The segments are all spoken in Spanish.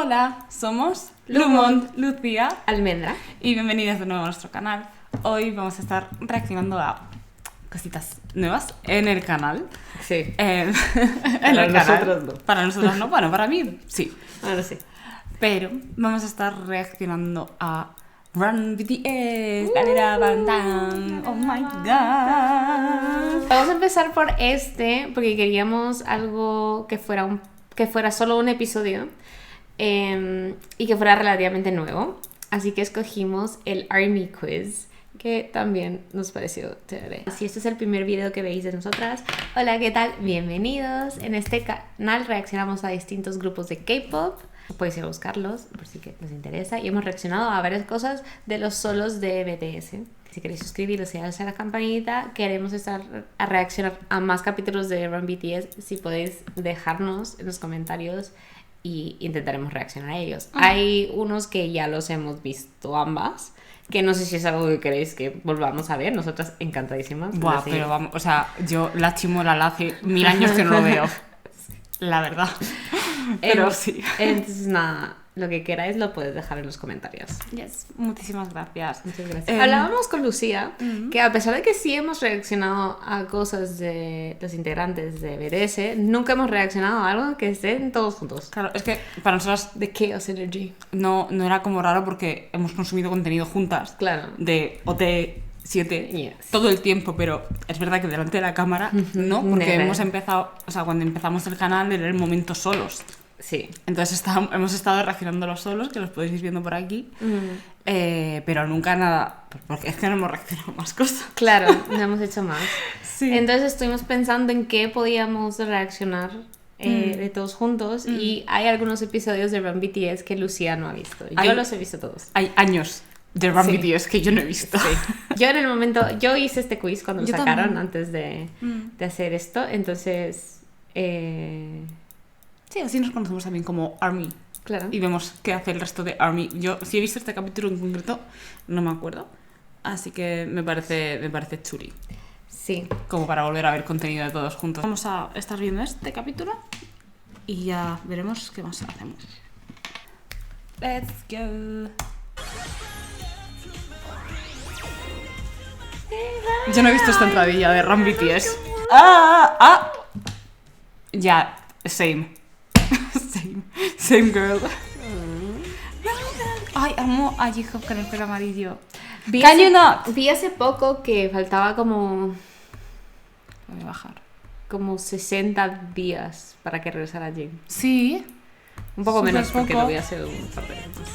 Hola, somos Lumont, Lucía, Almendra. y bienvenidas de nuevo a nuestro canal. Hoy vamos a estar reaccionando a cositas nuevas en el canal. Sí. En Para el nosotros canal. no. Para nosotros no, bueno, para mí sí. Ahora sí. Pero vamos a estar reaccionando a Run BTS, Dalera Bandan. Oh my god. Vamos a empezar por porque queríamos algo que fuera solo un episodio y que fuera relativamente nuevo. Así que escogimos el ARMY Quiz, que también nos pareció chévere. Si este es el primer video que veis de nosotras, hola, ¿qué tal? Bienvenidos. En este canal reaccionamos a distintos grupos de K-pop. Podéis ir a buscarlos por si les interesa. Y hemos reaccionado a varias cosas de los solos de BTS. Si queréis suscribiros y darle a la campanita, queremos estar a reaccionar a más capítulos de Run BTS. Si podéis dejarnos en los comentarios y intentaremos reaccionar a ellos. Hay unos que ya los hemos visto ambas, que no sé si es algo que queréis que volvamos a ver. Nosotras encantadísimas. Buah, pero vamos, o sea, yo la Chimola hace 1000 años que no lo veo. La verdad. Pero sí. Entonces, nada, lo que queráis lo podéis dejar en los comentarios. Yes, muchísimas gracias. Muchas gracias. Hablábamos con Lucía que a pesar de que sí hemos reaccionado a cosas de los integrantes de BTS, nunca hemos reaccionado a algo que estén todos juntos. Claro, es que para nosotras The Chaos Energy. no era como raro porque hemos consumido contenido juntas. Claro. De OT7 Yes. todo el tiempo, pero es verdad que delante de la cámara no, porque Never. hemos empezado, o sea, cuando empezamos el canal era el momento solos. Sí. Entonces hemos estado reaccionando los solos, que los podéis ir viendo por aquí, pero nunca nada, porque es que no hemos reaccionado a más cosas. Claro, no hemos hecho más. Sí. Entonces estuvimos pensando en qué podíamos reaccionar de todos juntos y hay algunos episodios de Run BTS que Lucía no ha visto. Yo los he visto todos. Hay años de Run Sí. BTS que yo no he visto. Yo en el momento, yo hice este quiz cuando lo Yo sacaron también. antes de hacer esto, entonces, Sí, así nos conocemos también como ARMY. claro. Y vemos qué hace el resto de ARMY. Yo, si he visto este capítulo en concreto, no me acuerdo. Así que me parece chuli. Sí. Como para volver a ver contenido de todos juntos. Vamos a estar viendo este capítulo y ya veremos qué más hacemos. Let's go. Yo no he visto esta entradilla de Run BTS. Ya, same. Same girl. Ay, amo a J-Hope con el pelo amarillo. Can you not? Vi hace poco que faltaba como Voy a bajar. 60 días para que regresara Jin. Sí. Un poco Súper menos porque poco. lo vi hace un par de veces.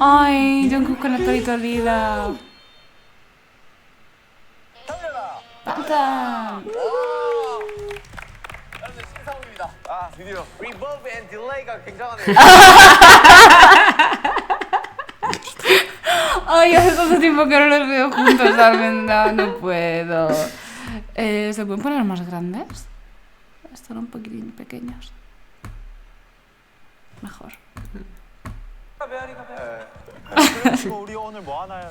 Ay, Jungkook con el pelito lila. ¡Panta! 여러분들 신상훈입니다. 아 드디어 리버브 앤 딜레이가 굉장하네요. Ay, hace tanto tiempo que no los veo juntos, Almendra. No puedo. ¿Se pueden poner más grandes? Están un poquitín pequeños. Mejor. 그리고 우리 오늘 뭐 하나요?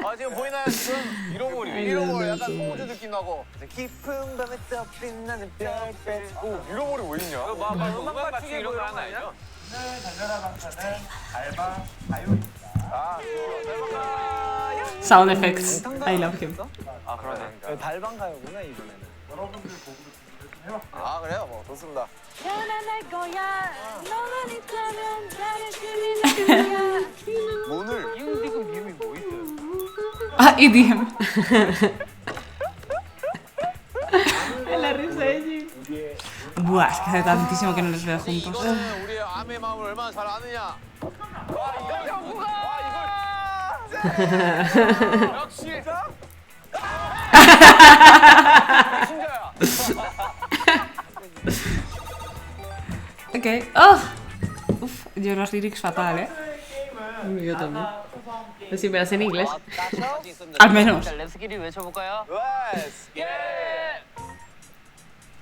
아 지금 보이나요 지금? 이로모리 약간 소우주 느낌 나고 깊은 밤에 떠빛나는 별빛 오 이로모리 왜 있냐? 음악 맞추기 이런 거 하나 아니야? 달려라 방탄은 달방 가요입니다. 아 달방 Sound effects. I love him. 아 그러네. 달방 가요구나 이번에는. 여러분들 보고 준비해요. 아 그래요? 뭐 좋습니다. 편안할 거야. 너만 있다면 다른 그림이 오늘 이음디금 비음이 뭐 있어요? Ah, EDM. La risa de Jin. Buah, es que hace tantísimo que no los veo juntos. 이거는 우리의 암의 마음을 얼마나 잘 아느냐? 와 이걸 역시 진짜야. Ok. Oh. Uf, yo los lyrics fatal, ¿eh? Yo también. Si me las en inglés. Al menos. 랩스키를 외쳐볼까요? 웨스 예.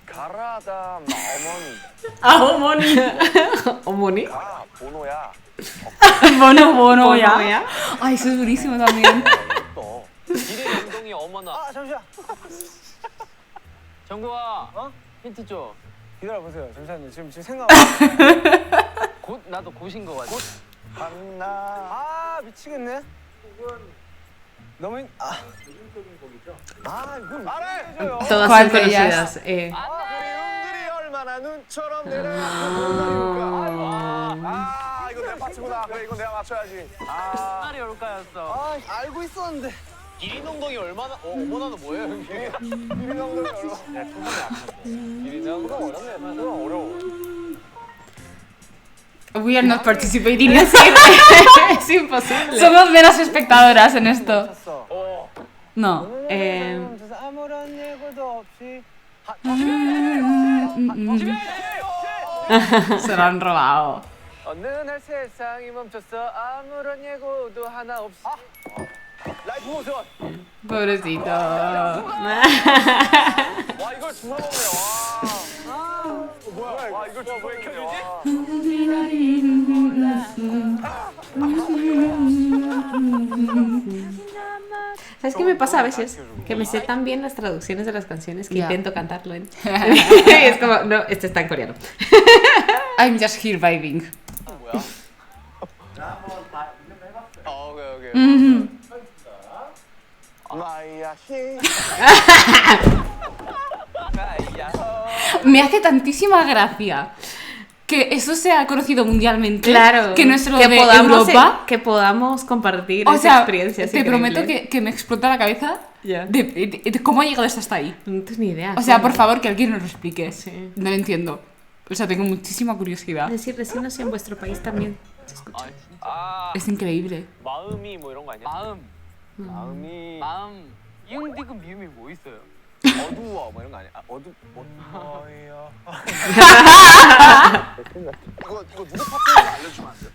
가라다 어머니 어머니. ¿Omoni? 아 보노야 Bono, ya. ya. Ay, eso es buenísimo también. 또 미래 운동이 어머나. 아 잠시만 정구아, 힌트 줘. 기다려보세요. 잠시만요. 지금 생각. 곧 나도 곧인 거 같아. 갔나? 아 미치겠네. 너무 이거 말해줘요. Todas ¿Cuál son de ellas? conocidas. 우리 형들이 얼마나 눈처럼 내려가는 이거 내 파트구나. 그래 이거 내가 맞춰야지. 딸이 올까였어. 알고 있었는데. 기린엉덩이 얼마나? 어머나 너 뭐예요? 기린엉덩이 얼마나? 기린엉덩이 어렵네. 그건 어려워. We are not participating in it. Es imposible. Somos meras espectadoras en esto. No. 아무런 예고도 없이. Se lo han robado. 어느 날 세상이 멈췄어 아무런 예고도 하나 없이. 라이프 모션. Pobrecito. 와 이걸 주워 먹네. 뭐야? 와 이걸 주워 왜 켜주지? ¿Sabes qué me pasa a veces? Que me sé tan bien las traducciones de las canciones que Ya. intento cantarlo en... es como, no, este está en coreano. I'm just here vibing. 뭐야? 오케이. 마이야 씨. Me hace tantísima gracia que eso sea conocido mundialmente. Claro. Que no es lo que de podamos, Europa. que podamos compartir O esa sea, experiencia. es te prometo increíble. que me explota la cabeza Ya. de cómo ha llegado esto hasta ahí. No tengo ni idea. O sea, ¿cómo? por favor, que alguien nos lo explique. Sí. No lo entiendo. O sea, tengo muchísima curiosidad. Decirnos si en vuestro país también se escucha. 아 Es increíble. 마음이 뭐 이런 거 아니야? 마음이 마음 이응디귿 미음이 뭐 있어요? 어두워 뭐 이런 거 아니야? 어두워요. 이거 누구 파트인지 알려주면 안 돼?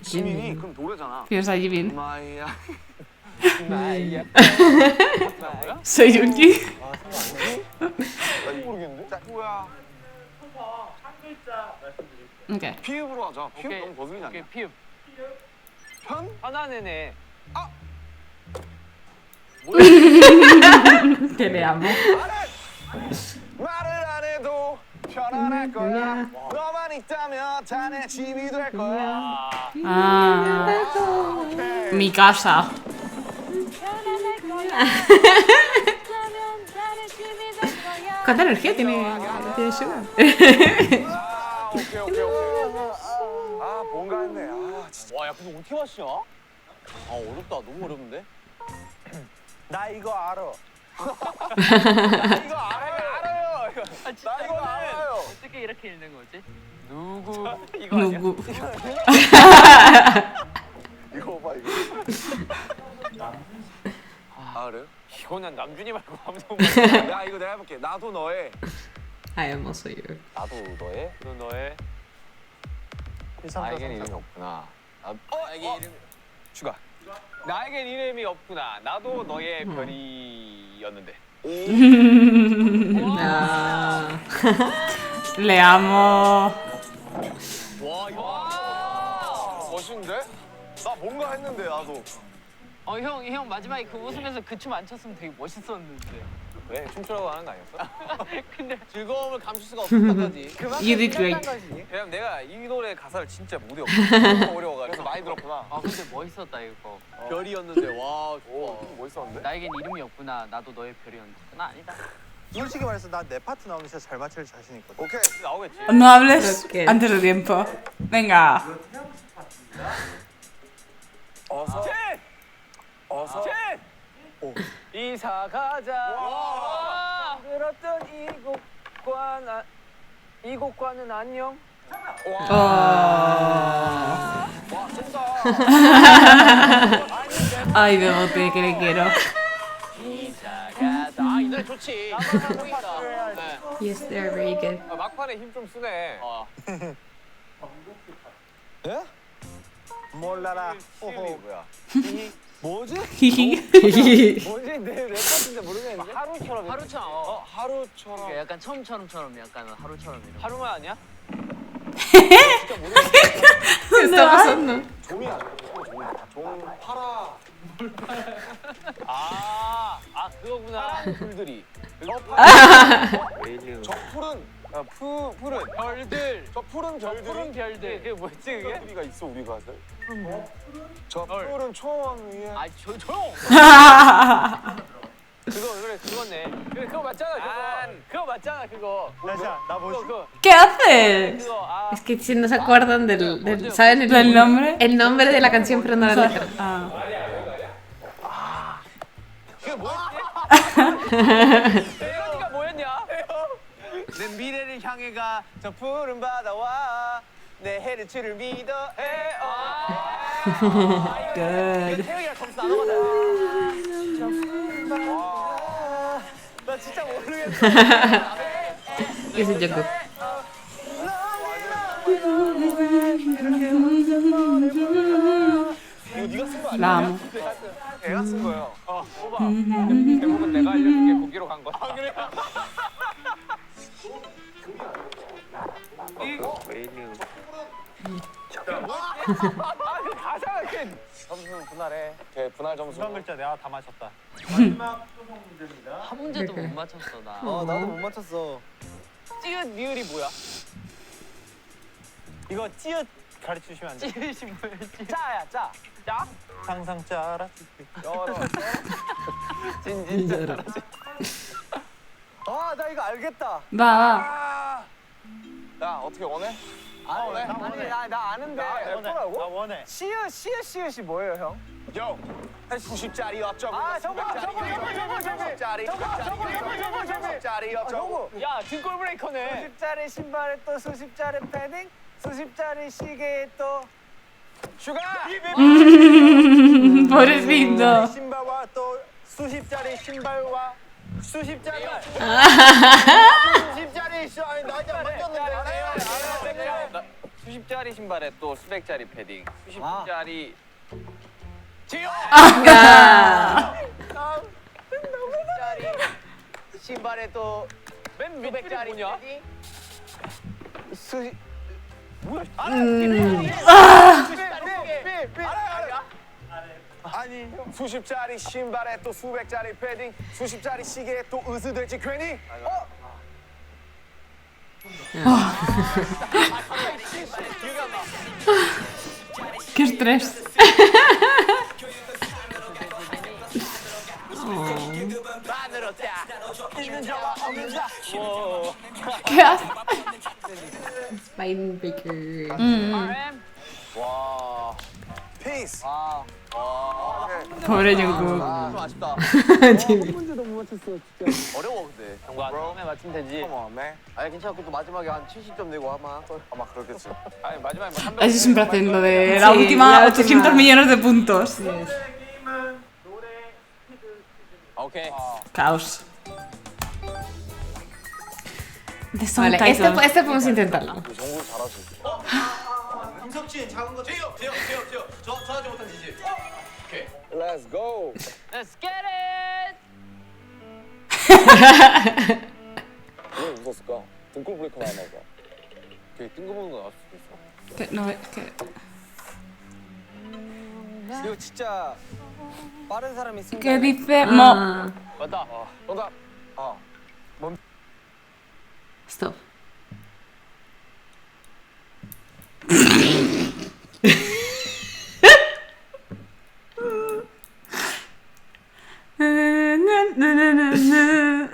지민이 그럼 노래잖아. Piensa Jimin. 마이야. 마이야. Soy Yuki. 나 이거 모르겠는데? 뭐야? Ok. 피읍으로 하자. 피읍 오케이. 너무 거슬리지 오케이 않냐? 피읍. 편? 하나네네. Que le amo. 말을 안 해도 편안할 거야. 너만 있다면 다 내 집이 될 거야. Ah, 오케이. mi casa. 편안할 거야. 그러면 나를 집이 될 거야. ¿Cuánta energía tiene Suga? 아, 오케이. 아, 뭔가 했네. 아, 진짜. 와, 야, 근데 어떻게 맞추냐? 아, 어렵다. 너무 어려운데? 나 이거 알아. 나 이거 알아요. 나 이거 알아요. 어떻게 이렇게 읽는 거지? 누구 이거 아니야? Nugu. 이거 봐, 이거. 아, 그래요? 이거는 남준이 말고 아무도 야, 이거 내가 해볼게. 나도 너의. Ay, hermoso yo. 나도 너의. 너 너의 나에겐 이름이 없구나. 나에게 이름이. 추가. 나에겐 이름이 없구나. 나도 너의 별이었는데. Ah. Le amo. 와, 이거. 멋있는데? 나 뭔가 했는데, 나도. 형 마지막에 그 웃으면서 그 춤 안 췄으면 되게 멋있었는데. 그래, 춤추라고 하는 거 아니었어? 근데 즐거움을 감출 수가 없었던 거지. You did great. 왜냐면 내가 이 노래 가사를 진짜 못 외웠거든. 어려워가지고. 그래서 많이 들었구나. 아 근데 멋있었다 이거. 별이었는데, 와, 좋아. 멋있었는데? 나에겐 이름이 없구나. 나도 너의 별이었는데. 나 아니다. 솔직히 말해서 난 내 파트 나오면 진짜 잘 맞출 자신 있거든. 오케이, 나오겠지. No hables Ok. antes de tiempo. Venga. 어서. 어서. 이사 가자. 와. 들었던 이곳과는 안녕. Oh. 와, 쩐다. Ay, Bebote, que le quiero. 이사 가자. 아, 이 노래 좋지. 네. Yes, they're very good. 막판에 힘 좀 쓰네. 예? 몰라라. 호호. 뭐야? 뭐지? 뭐지? 내 파트인데 모르겠는데? 하루처럼. 하루처럼. 하루처럼. 그러니까 약간 처음처럼 약간 하루처럼 이런. 하루만 아니야? ¿Qué está pasando? 종이야. 종 파라. 아 그거구나. 풀들이. 저 풀은 푸른 별들. 저 푸른 별들이 푸른 별들. 그게 뭐였지 그게? 우리가 있어 우리가 푸른 뭐? 저 푸른 초원 위에 아 조용. 그거 그래 그거네. 그래 그거 맞잖아 그거. 그거 맞잖아 그거. 다시야, 나 뭐지? 그거 ¿Qué haces? 그거 아. Es que si no se acuerdan ¿saben ¿Del nombre? El nombre de la canción, pero no la letra. Ah. 그게 뭐였지? 멜로디가 뭐였냐? 내 미래를 향해 가 저 푸른 바다와 내 헤르츠를 믿어 Good. 태영이랑 점수 나눠가자 저 푸른 바다 나 진짜 모르겠어 Y ese Jungkook. 이거 네가 쓴 거 아니야? La amo. 내가 쓴 거예요 뽑아. 대부분 내가 알려줄게 거기로 간 거야. 아 그래요? 아그 가사가 그 점수는 분할해 걔 분할 점수 한 글자 내가 다 맞췄다. 한 문제도 못 맞췄어 나. 나도 못 맞췄어 찌읒 미을이 뭐야? 이거 찌읒 가르쳐주시면 안 돼? 찌읒이 뭐였지? 짜야 짜 짜? 상상 짜라. 열어 진짜 아나 이거 알겠다 Va. 야 어떻게 원해? 원해? 아니 나 아는데 원해. 나 원해. 시읒이 뭐예요 형? 요 90짜리 어쩌고 아 저거 90짜리 어쩌고 야 등골 브레이커네. 90짜리 신발에 또 수십짜리 패딩 수십짜리 시계에 또 슈가 Pobrecito. 신발과 또 수십짜리 신발과 수십짜리. 수십짜리 시 아니 나 이제 맞췄는데. 수십짜리 신발에 또 수백짜리 패딩. 수십짜리 지요. 수십짜리 신발에 또 맨 밑줄이 뭐냐? 수십 아니 수십짜리 신발에 또 수백짜리 패딩 수십짜리 시계에 또 으스대지 괜히 Qué estrés. ¿Qué haces? Spine Breaker. RM. 와 피스 Pobre Jungkook. 좀 아쉽다 어려워 근데 뭔가 처음에 맞추면 되지. 아니 괜찮아 또 마지막에 한 70점 내고 아마 그렇겠지 아니 마지막에 뭐 300. Así siempre hacen lo de la Sí, última la 800 última. millones de puntos. 오케이. Caos. The song Vale, title. este podemos intentarlo. 정국이 잘하지 김석진 작은 거 제요. 저 하지 못한 지지. Let's go Let's get it. 왜 웃었을까? 등골 브레이크 나왔나 봐 되게 뜬금없는 거 나올 수도 있어 Que no, que... 이거 진짜 빠른 사람이 쓴 ¿Qué dice? Mo. Ah, 맞다. 정답 stop.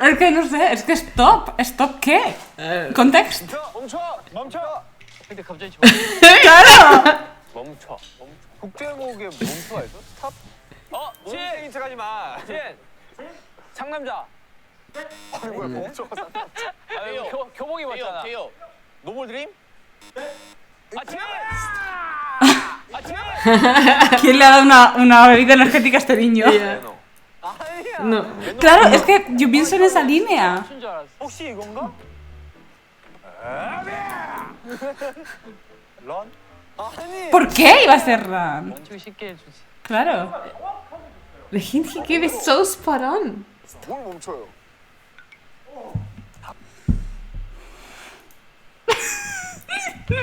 Es que no sé, es que stop. ¿Stop qué? ¿Context? 멈춰 근데 갑자기 ¡Claro! 멈춰 국제목에 멈춰가 있어? 스탑? 진. 진 척하지 마 진. 상남자. 아니 뭐야 멈춰가 교복이 왔잖아. 노멀 드림? 아 진. 아 진. ¿Quién le ha dado una bebida energética a este niño? No. Claro, es que yo pienso en esa línea. 줄 알았어. 혹시 이건가? 런? ¿Por qué iba a ser Ran? 멈추기 쉽게 해주지. Claro. The hint he gave is so spot on. 뭘 멈춰요?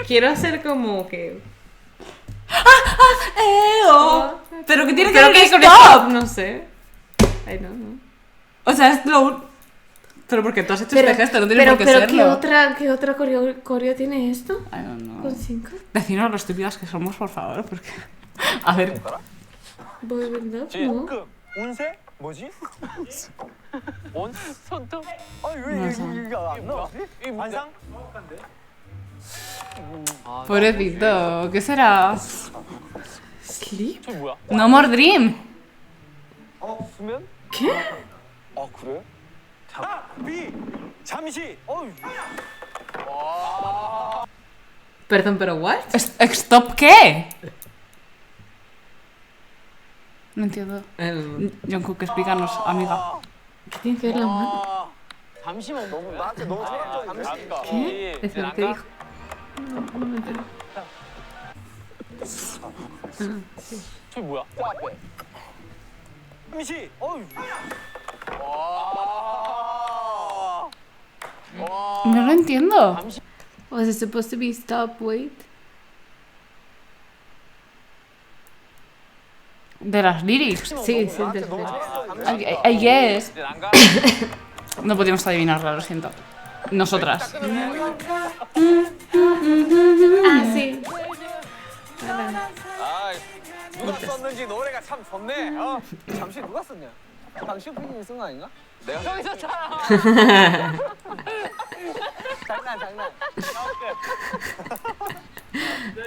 Quiero hacer como que. Pero que tiene que Creo ver que con con stop. stop, no sé. Ay, no, no. O sea, es lo... Pero porque tú has hecho este gesto, no tiene pero, por qué pero serlo. ¿qué otra coreo tiene esto? I don't know. Con 5. Decinos lo estúpidas que somos, por favor, porque... A ver, Boyband Love, 지, no. 그 운세? 뭐지? 온 손톱. 아니 왜 이게 안 나오지? 반상? pobrecito, ¿qué será? Sleep? 저 뭐야? No more dream. 수면? ¿Qué? 아 그래? 아! 비! 잠시! 어휴 Perdón, pero what? ¿Stop qué? No entiendo. Jungkook, explícanos, amiga. ¿Qué tiene que ver la mano? 아, 잠시만 너무 나한테 너무 철학적이야. ¿Qué? Espera, ¿qué dijo? No me entero. 저 뭐야? 잠시! 어휴 No lo entiendo. Was it supposed to be stop, wait? De las lyrics. Sí, sí, después. I guess. 이제 안 가? No podíamos adivinarla, lo siento. Nosotras. Ah, sí. 아 누가 썼는지 노래가 참 좋네. 잠시 누가 썼냐? 당신 PD님 쓴 거 아닌가? 내가 형이 썼잖아. 장난.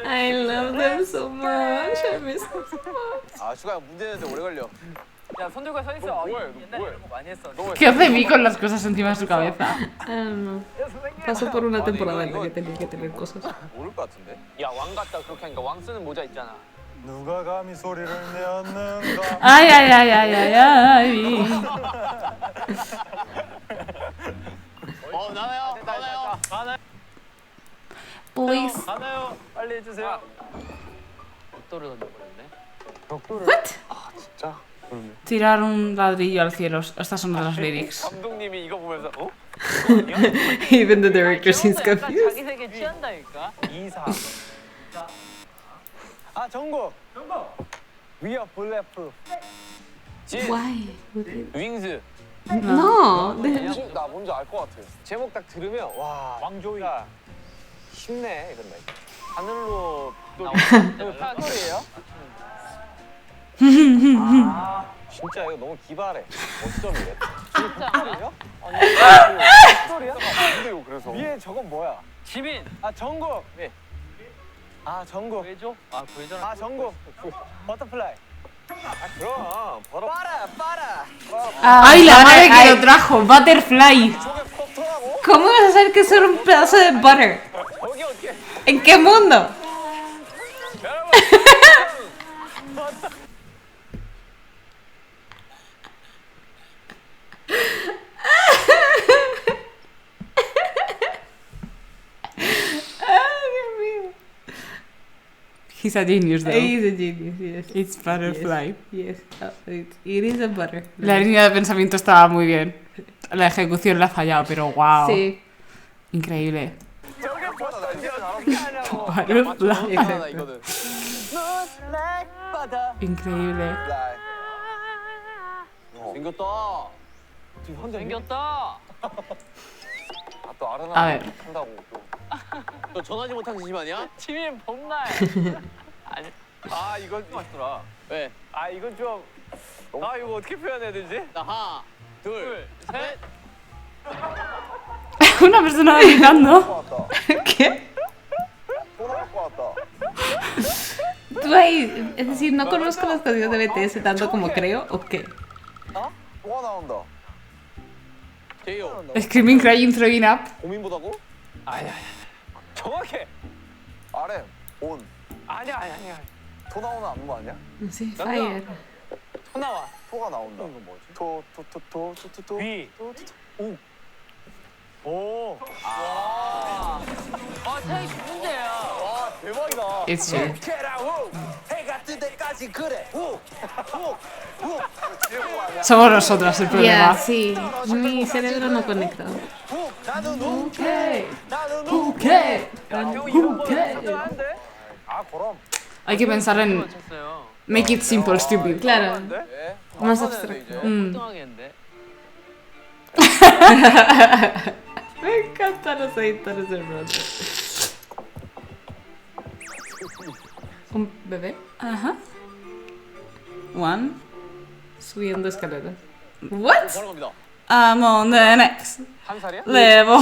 I love them so much. I miss them so much. 아 슈가 문제 내는데 오래 걸려. 야, 손 들고 서 있어. 옛날에 이런 거 많이 했어. ¿Qué hace Vi con las cosas encima de su cabeza? I don't know. Pasó por una temporada en la que tenía que tener cosas. 모를 것 같은데. 야, 왕 같다 그렇게 하니까 왕 쓰는 모자 있잖아. 누가 감히 소리를 내었는가? Ay, ay, ay, ay, ay, ay. Vi. 나나요. Please. 하나요. 빨리 해주세요. 벽돌을 던져버렸네. What? 진짜? Tirar un ladrillo al cielo. Estas son las lyrics. 감독님이 이거 보면서 어? Even the director seems 약간 confused. 자기 세계 취한다니까. 이사. 아 정국. We are bulletproof. Why? 윙즈. No. they- 나 뭔지 알 것 같아. 제목 딱 들으면 와 왕조이가 쉽네 이건데. 하늘로 또 사거리예요? 아 진짜 이거 너무 기발해. 어쩌미래? 진짜요? 아니 소리야? 뭔데요 그래서? 위에 저건 뭐야? 지민. 아 정국. 네. 아 정국. 왜죠? 아, 보이잖아. 아 정국. 버터플라이. 아 그럼 빠라. ¡Ay, la madre que lo trajo! Butterfly. 저게 버터라고? ¿Cómo vas a saber que es un pedazo de butter? 저기 어떻게? ¿En qué mundo? He's a genius, though. He's a genius, yes. It's butterfly. Yes. It is a butter. La línea de pensamiento estaba muy bien. La ejecución la ha fallado, pero wow. Sí. Increíble. 저게 버터 어떻게 하냐고. Butterfly. 맞잖아 이거는. 바다. Increíble. 생겼다. 지금 혼자 생겼다. 또 알아나 A ver. 한다고 또. 너 전화지 못한 지심 아니야? 지민 봄날. 아니. 아 이건 맛있더라. 왜? 아 이건 좀. 아 이거 어떻게 표현해야 되지? 하나, 둘, 셋. Una persona gritando. ¿Qué? 또 나올 것 같다. Tú ahí, es decir, no conozco los códigos de BTS tanto como creo, ¿o qué? 어? 뭐가 나온다. 제이요. Screaming, crying, throwing up. 고민보다고? 아니야. 정확해. RM 온. 아니야. 토 나오는 안무 아니야? No sé, Fire. 토 나와. 토가 나온다. 이건 뭐지? 토. 비. 오. 오. 아, 태희 문제야. 와 대박이다. It's true. 해가 뜰 때까지 그래. Somos nosotras el Ya, problema. sí. Mi cerebro no conecta. 나는 Okay. 나는 ¿Qué? 아 그럼. Hay que pensar en 맞췄어요. make it simple, stupid. Claro. 네? Más abstracto. Mm. 뚱하겠는데. Me encantan los editores de Brother. Un bebé Ajá. One. subiendo escaleras. What? 하는 겁니다. I'm on the next 한 살이야? level.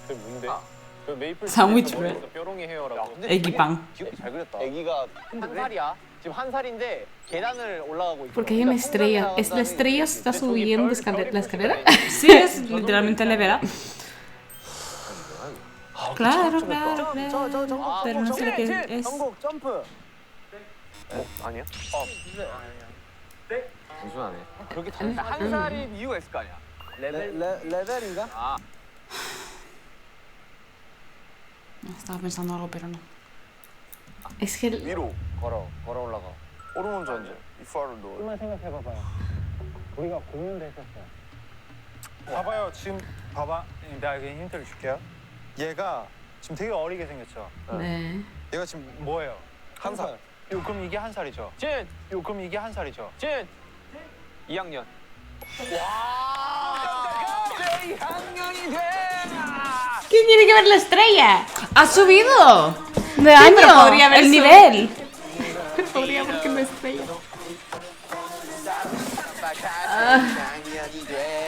그게 뭔데? 그 메이플 사무치 스토리에서 왜? 뾰롱이 헤어라고. 애기빵. 잘 그렸다. 애기가 한 살이야. 지금 한 살인데 계단을 올라가고 있어. Porque hay una estrella. ¿Es la estrella está subiendo la escalera? Sí, es literalmente levera. Claro, claro, claro. Pero no sé qué es. 전국 점프. 아니야? 단순하네. 그렇게 한 살인 이유가 있을 거 아니야. 레벨인가? 아, Estaba pensando algo, pero no. Es que 위로 걸어 올라가. 오르몬 전제. 이파를 넣어. 좀만 생각해봐봐요. 우리가 공연도 했었어요. 봐봐요. 지금 봐봐. 내가 그 힌트를 줄게요. 얘가 지금 되게 어리게 생겼죠. 네. 얘가 지금 뭐예요? 한 살. 요 그럼 이게 한 살이죠. 진! 요 그럼 이게 한 살이죠. 진! 2학년. ¿Quién tiene que ver la estrella? ¡Ha subido! ¡De pero año! podría haber ¡El subido. nivel! Podría porque no estrella.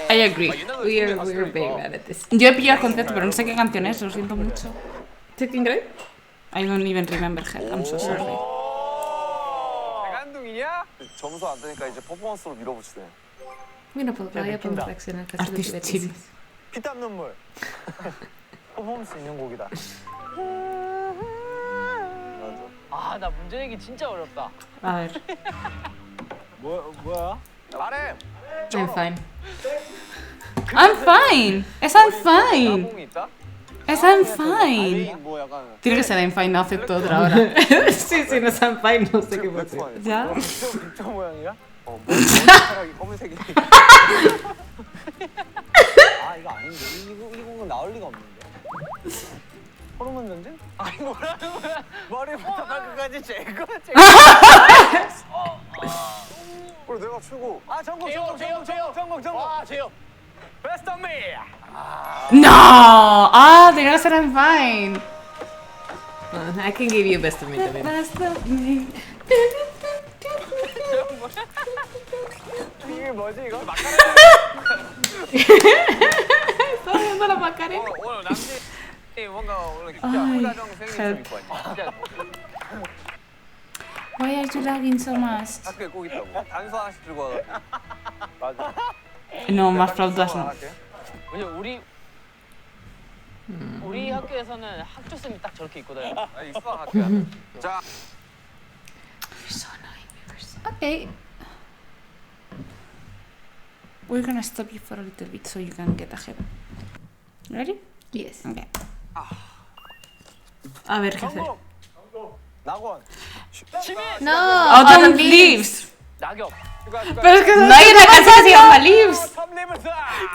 I agree. We're very bad at this. Yo he pillado el concepto, pero no sé qué canción es, lo siento mucho. Taking great? I don't even remember her. I'm so sorry. 대간둥이냐? 점수 안 되니까 이제 퍼포먼스로 밀어붙이네. Mira, pues todavía podemos reaccionar casi los Artist chill. divertidos. 피땀 눈물. 퍼포먼스 있는 곡이다. 아, 나 문제 내기 진짜 어렵다. A ver. 뭐야? 말해. I'm fine. I'm fine. Es I'm fine. 나봉이 있다? Es I'm fine. 뭐 약간 Tiene que ser I'm fine, no acepto otra hora. Sí, sí, no están fine, no sé qué puede ser. ¿Ya? 빅터 모양이야? 머리카락이 검은색이. 아 이거 아닌데 이 곡은 나올 리가 없는데. 호르몬 전쟁? 아니, 뭐라는 거야? 머리부터 발끝까지 제거. 그래 내가 최고. 아, 전국. 와, 재영. Best of me. ¡No! ¡Ah! Tenía que ser I'm fine. I can give you best of me también. Best of me. 이게 뭐지, 이거? Estaba viendo la Macarena. 오늘 남친 뭔가 오늘 진짜 아이, 후다정 생일 좀 헬. 입고 왔지. 진짜 Why are you lagging so much? 학교에 꼭 있다고. 단수 하나씩 들고 와가지고. 맞아. No, más flautas no. 왜냐 우리 학교에서는 학교 쌤이 딱 저렇게 입고 다녀. 아 있어 학교야. 자. Okay. We're gonna stop you for a little bit so you can get ahead. Ready? Yes. Okay. A ver qué hacer. 낙원. No, Autumn leaves. 낙엽. Pero es que No hay una canción que se llama Leaves.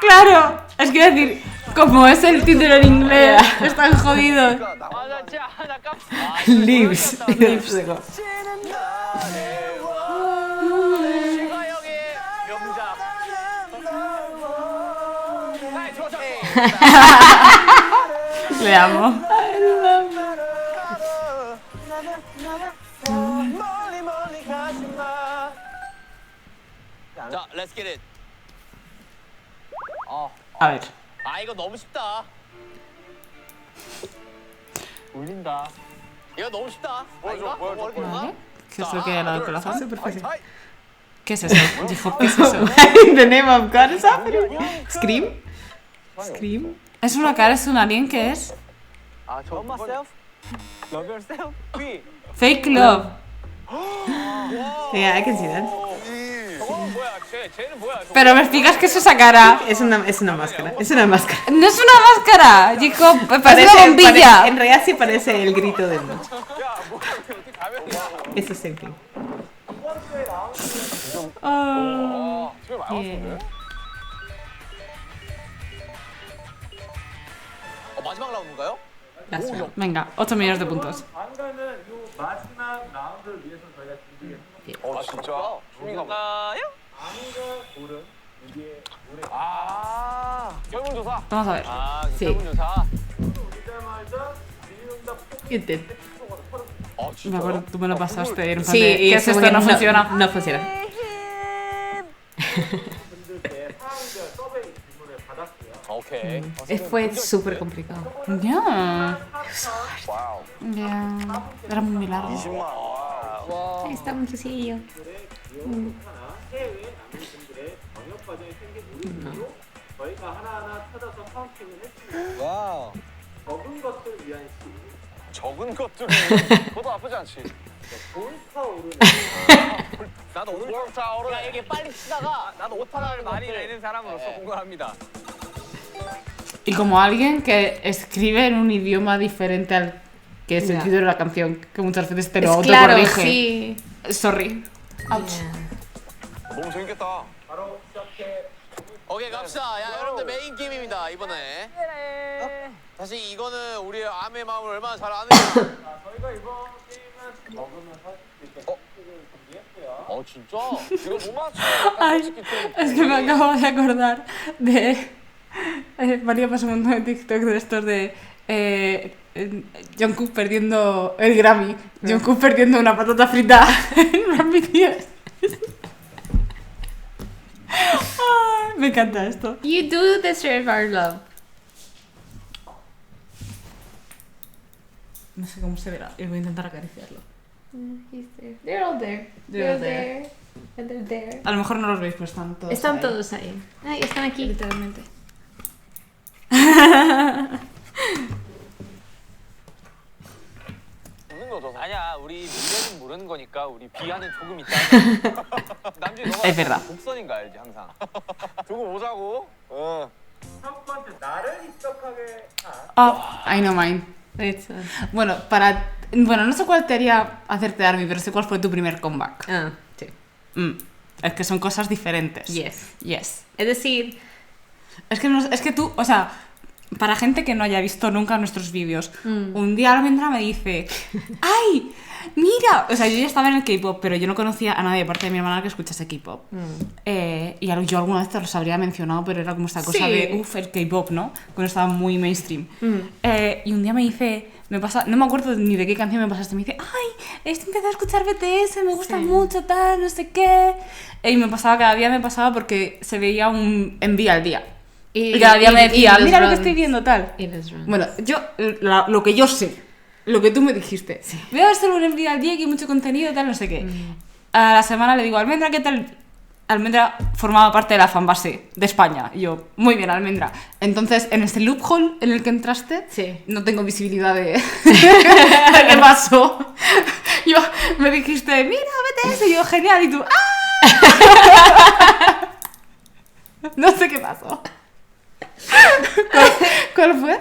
claro. Es que decir, como es el título en inglés, están jodidos. 아, 나 진짜 나 깜짝. Leaves. Leaves. digo. 시가형의 명작. 나의 조작. Le amo. 멀리 멀리 가지 마. 자, let's get it. A ver. 아, 이거 너무 쉽다. 울린다. 이거 너무 쉽다. 아닌가? 보여줘. Vale. ¿Qué es lo que era el corazón? ¿Qué es eso? Dijo, ¿qué es eso? In the name of God is happening. Scream. Scream. Es una cara, es un alien, ¿qué es? 아 저. Love myself. Love yourself. 위. Fake love. Yeah, I can see that. 저거 뭐야? 쟤는 뭐야? 저거. Pero me explicas qué es esa cara. Es una máscara. Es una máscara. No es una máscara. Chico, parece una bombilla. en realidad sí parece el grito del noche. 야, 뭐야? 어떻게 가면이야? It's the same thing. 아, 정말 많이 Yeah. 마지막 라운드인가요? That's right. Venga, 8 millones de puntos. 방금은 요 마지막 라운드를 위해서 저희가 준비했어요. 어 진짜. 뭔가요? 아무가 고른 아, 설문조사. Vamos a ver. 아, Sí. 설문조사. It did. 아, Me 진짜요? acuerdo, tú me lo pasaste y era en plan Sí, de, y ¿qué es es como esto? que No funciona. No funciona. 오케이. Fue súper complicado. Ya. 와우. Ya. Era muy largo. 20만 원. 와. Ahí está un sencillo. 와우. 적은 것들은 그것도 나쁘지 않지. 나도 오늘 야, 이게 빨리 치다가 나도 오타를 많이 내는 사람으로서 공감합니다. Y como alguien que escribe en un idioma diferente al que es el Ya. título de la canción, que muchas veces te lo Es claro, autocorrige. sí. Sorry. Ouch. Yeah. 너무 재밌겠다. 오케이, 갑시다. 야, 여러분들 메인 게임입니다, 이번에. 사실 이거는 우리의 암의 마음을 얼마나 잘 아는지. 진짜? 이거 못 맞춰. Ay, es que me acabo de acordar de... María pasó un montón de TikTok de estos de... Jungkook perdiendo el Grammy. Jungkook perdiendo una patata frita en Run BTS. Ay, me encanta esto. You do deserve our love. No sé cómo se verá. Y voy a intentar acariciarlo. He's there. They're all there. They're They're there. And they're there. A lo mejor no los veis, pero están todos Están ahí. todos ahí. Ay, están aquí. Literalmente. 웃는 거죠. 아니야, 우리 미래는 모르는 거니까 우리 비하는 조금 있다. 남준이 너가 Es verdad. 곡선인 거 알지, 항상. 두고 보자고. 어. I know mine. It's, Bueno, Bueno, no sé cuál te haría hacerte Army, pero sé cuál fue tu primer comeback. sí. Es que son cosas diferentes. Yes. Yes. Es decir, Es que, es que tú, o sea, para gente que no haya visto nunca nuestros vídeos, Mm. un día Almendra me dice, ¡ay! ¡Mira! O sea, yo ya estaba en el K-pop, pero yo no conocía a nadie, aparte de mi hermana, que escuchase K-pop. Y yo alguna vez te los habría mencionado, pero era como esta cosa Sí. de, el K-pop, ¿no? Cuando estaba muy mainstream. Y un día me dice, no me acuerdo ni de qué canción me pasaste, me dice, ¡ay! Empecé a escuchar BTS, me gusta Sí. mucho, tal, no sé qué. Y me pasaba, cada día me pasaba porque se veía un envía al día. Y cada día me decía, mira lo que estoy viendo, tal. It is wrong. Bueno, yo, lo que yo sé, lo que tú me dijiste, voy a ver solo un envío al día, que hay mucho contenido, tal, no sé qué. A la semana le digo, Almendra, ¿qué tal? Almendra formaba parte de la fanbase de España. Y yo, muy bien, Almendra. Entonces, en este loophole en el que entraste, Sí. no tengo visibilidad de, de qué pasó. Yo, me dijiste, mira, BTS, y yo, genial, y tú, ¡ah! No sé qué pasó. ¿Cuál fue?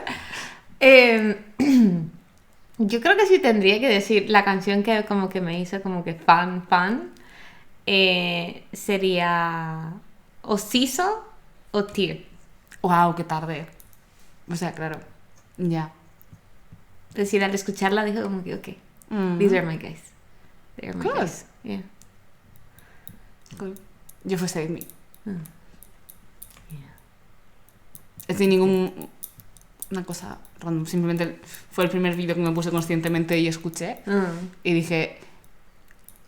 Yo creo que sí tendría que decir la canción que como que me hizo como que fan, sería o Siso o Tear. Wow, qué tarde. O sea, claro. Ya. Es decir, al escucharla dijo como que, ok, these are my guys. They are my Cool. guys. Yeah. Cool. Yo fue Save Me. Mm. Es de una cosa random. Simplemente fue el primer vídeo que me puse conscientemente y escuché. Y dije,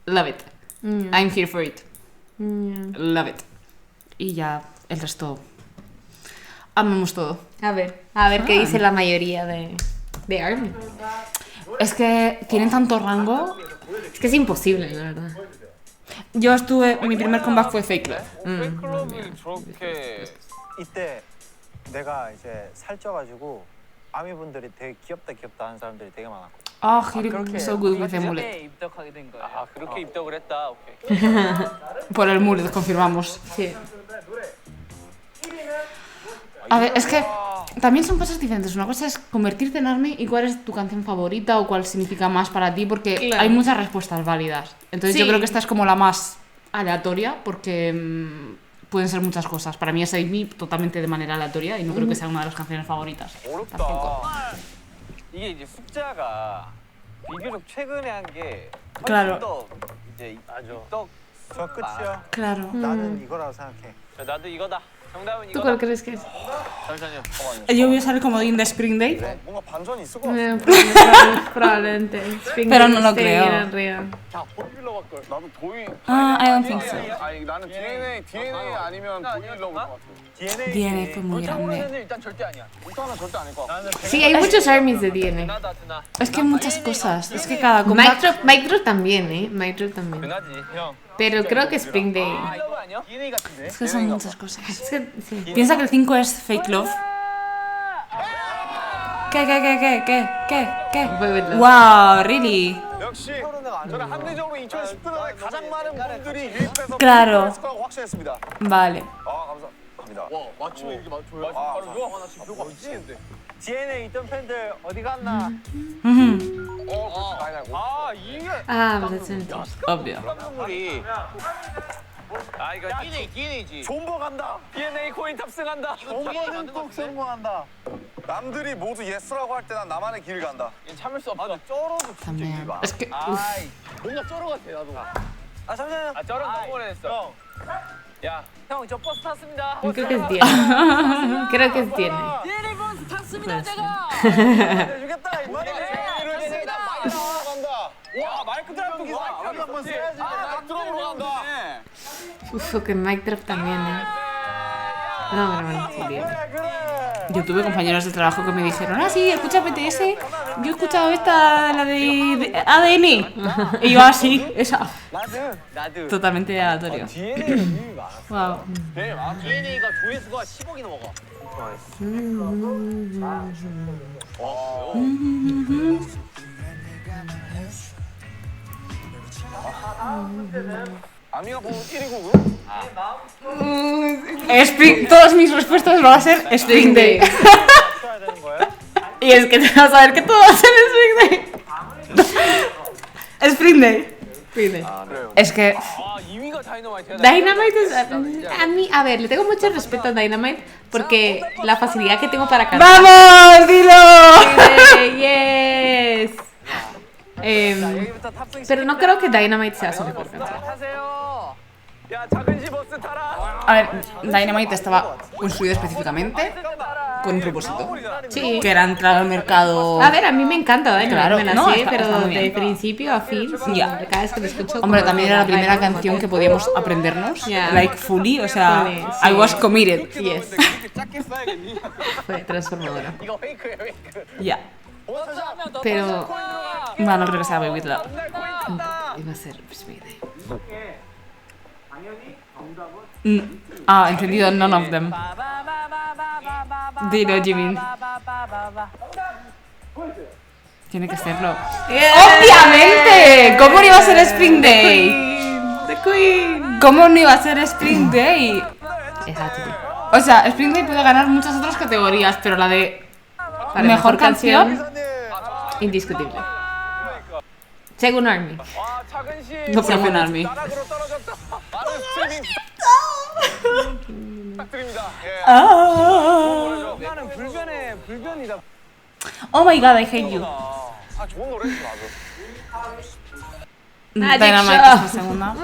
love it. I'm here for it. Love it. Y ya el resto. Amamos todo. A ver qué dice la mayoría de ARMY. Es que tienen tanto rango. Es que es imposible, la verdad. Yo mi primer comeback fue Fake Love. 팬클럽을 저렇게 이때 내가 이제 살쪄가지고 아미분들이 되게 귀엽다 하는 사람들이 되게 많았고. Oh, he looked so good with the mullet. 때 입덕하게 된 거야. 아, 그렇게 입덕을 했다. 오케이. Por el mullet, confirmamos. Sí. A ver, es que también son cosas diferentes. Una cosa es convertirte en ARMY y cuál es tu canción favorita o cuál significa más para ti, porque Claro. hay muchas respuestas válidas. Entonces yo Sí. creo que esta es como la más aleatoria, porque pueden ser muchas cosas. Para mí es Save Me totalmente de manera aleatoria y no creo que sea una de las canciones favoritas. Tampoco. 어렵다. 이게 이제 숫자가 비교적 최근에 한 게 훨씬 Claro. 더 이제 입덕 저 끝이야. Claro. 나는 이거라고 생각해. 나도 이거다. 정답은 ¿Tú 이거다. cuál crees que es? 잠시만요. Yo voy a usar el comodín de Spring Day. 뭔가 반전이 있을 것 같아. Probablemente. Spring Pero Day no lo stay creo. in real. 자, 보이빌러 갈걸. 나도 도이. I don't think so. 아니 나는 DNA 아니면 도이빌러 올것 같아. DNA fue muy grande. 울타는 일단 절대 아니야. 울타는 절대 아닐 것 같아. Sí, hay muchos armies de DNA. 드나다 드나. Es que hay muchas cosas. Es que cada Mike comeback... Drop también, ¿eh? Mike Drop también. 드나지 형. Pero creo que Spring Day. 이거 아니야? DNA 같은데. Es que son muchas cosas. Es que, sí. Piensa que el 5 es Fake Love. ¿Qué? Boyhood Love. Wow, really? 역시 저는 합리적으로 2010년에 가장 많은 분들이 유입해서 Claro. 했을 거라고 확신했습니다. Vale. 감사합니다. 와 맞추면 이렇게 맞춰요? 바로 아, 나 지금 뼈가 미치겠는데. DNA 있던 팬들 어디 갔나? Ujú. 그렇지 많이 나고. 이게 Ah, pues that's it. Obvio. 깜짝놀이. 아 이거 DNA지. 존버 간다. DNA 코인 탑승한다. 존버는 꼭 성공한다. 남들이 모두 예스라고 할 때 난 나만의 길을 간다. 이건 참을 수 없어. 쩔어도 También. Es que... 아이 뭔가 쩔어 같아 나도. 아 잠시만요. 아 쩔어 너무 오래됐어. 야, 형 저 버스 탔습니다. Creo que es DNA. Creo que es DNA. DNA 버스 탔습니다 제가. 주겠다 이 말이네. 간다. 와 마이크 드랍도 기사. 한번 써야지. 들어보러 간다. Uf, que Mike Drop también, ¿eh? No, pero bueno, sí, bien. Yo tuve compañeros de trabajo que me dijeron, ah, sí, escucha BTS, yo he escuchado esta, la de ADN. Y yo así, esa. 나도. Totalmente aleatorio. DNA가 이미 많아. Wow. DNA가 조회수가 10억이 넘어가. 아미가 보면 1위고 Todas mis respuestas van a ser Spring Day. 써야 되는 거예요? Y es que te vas a ver que todo va a ser Spring Day. Spring Day. Es que... 아 2위가 다이너마이트야. Dynamite es... A mí, a ver, le tengo mucho respeto a Dynamite porque la facilidad que tengo para cantar. ¡Vamos, dilo! ¡Yes! Pero no creo que Dynamite sea su mejor canción. 타세요. 야 작은 시 버스 타라. A ver, Dynamite estaba construido específicamente con un propósito. Sí. Que era entrar al mercado... A ver, a mí me encanta Dynamite, Claro, me la no, sé, está pero muy bien. de principio a fin, sí, Ya. cada vez que lo escucho... Hombre, como también era la primera bailo. canción que podíamos aprendernos. Ya. Like, fully, o sea, Fully, sí. I was committed. Yes. Fue transformadora. 이거 페이크예요 페이크. Ya. Pero Bueno, no creo que sea Baby With Love. iba a ser Spring Day. Entendido, none of them. Dilo, Jimin. Tiene que serlo. ¡Obviamente! ¿Cómo no iba a ser Spring Day? The Queen. ¿Cómo no iba a ser Spring Day? It had to be. O sea, Spring Day puede ganar muchas otras categorías, pero la de Para mejor canción... Indiscutible. Según Army. 아 작은 시. No según Army. 나락으로 떨어졌다. 많은 스트리밍 부탁드립니다. 나는 불변이다. Oh my god, I hate you. 아 좋은 노래지 나도. Dynamite es la segunda.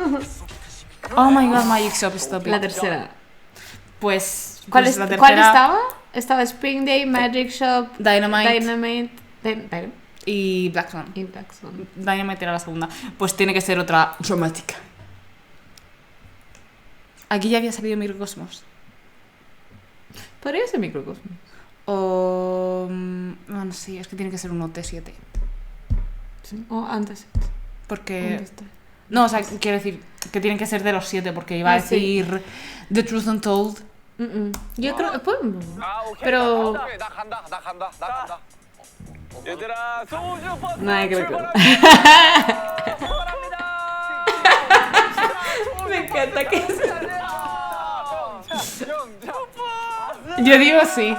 Oh my god, Magic Shop, stop La it. tercera. Pues, ¿Cuál, pues la tercera, ¿Cuál estaba? Estaba Spring Day, Magic Shop, Dynamite Dynamite y Black Swan. y Black Swan. Dynamite era la segunda. Pues tiene que ser otra dramática. Aquí ya había salido Microcosmos. Podría ser Microcosmos. O... Bueno, sí, es que tiene que ser un OT7. Sí. O antes. Porque... ¿Dónde está? No, o sea, quiero decir que tienen que ser de los 7, porque iba a Ah, sí. decir The Truth Untold. Yo creo... Pues, 아 오케이. pero... 나 간다. 얘들아 소주 버스 No, creo que... Me encanta que Yo digo sí.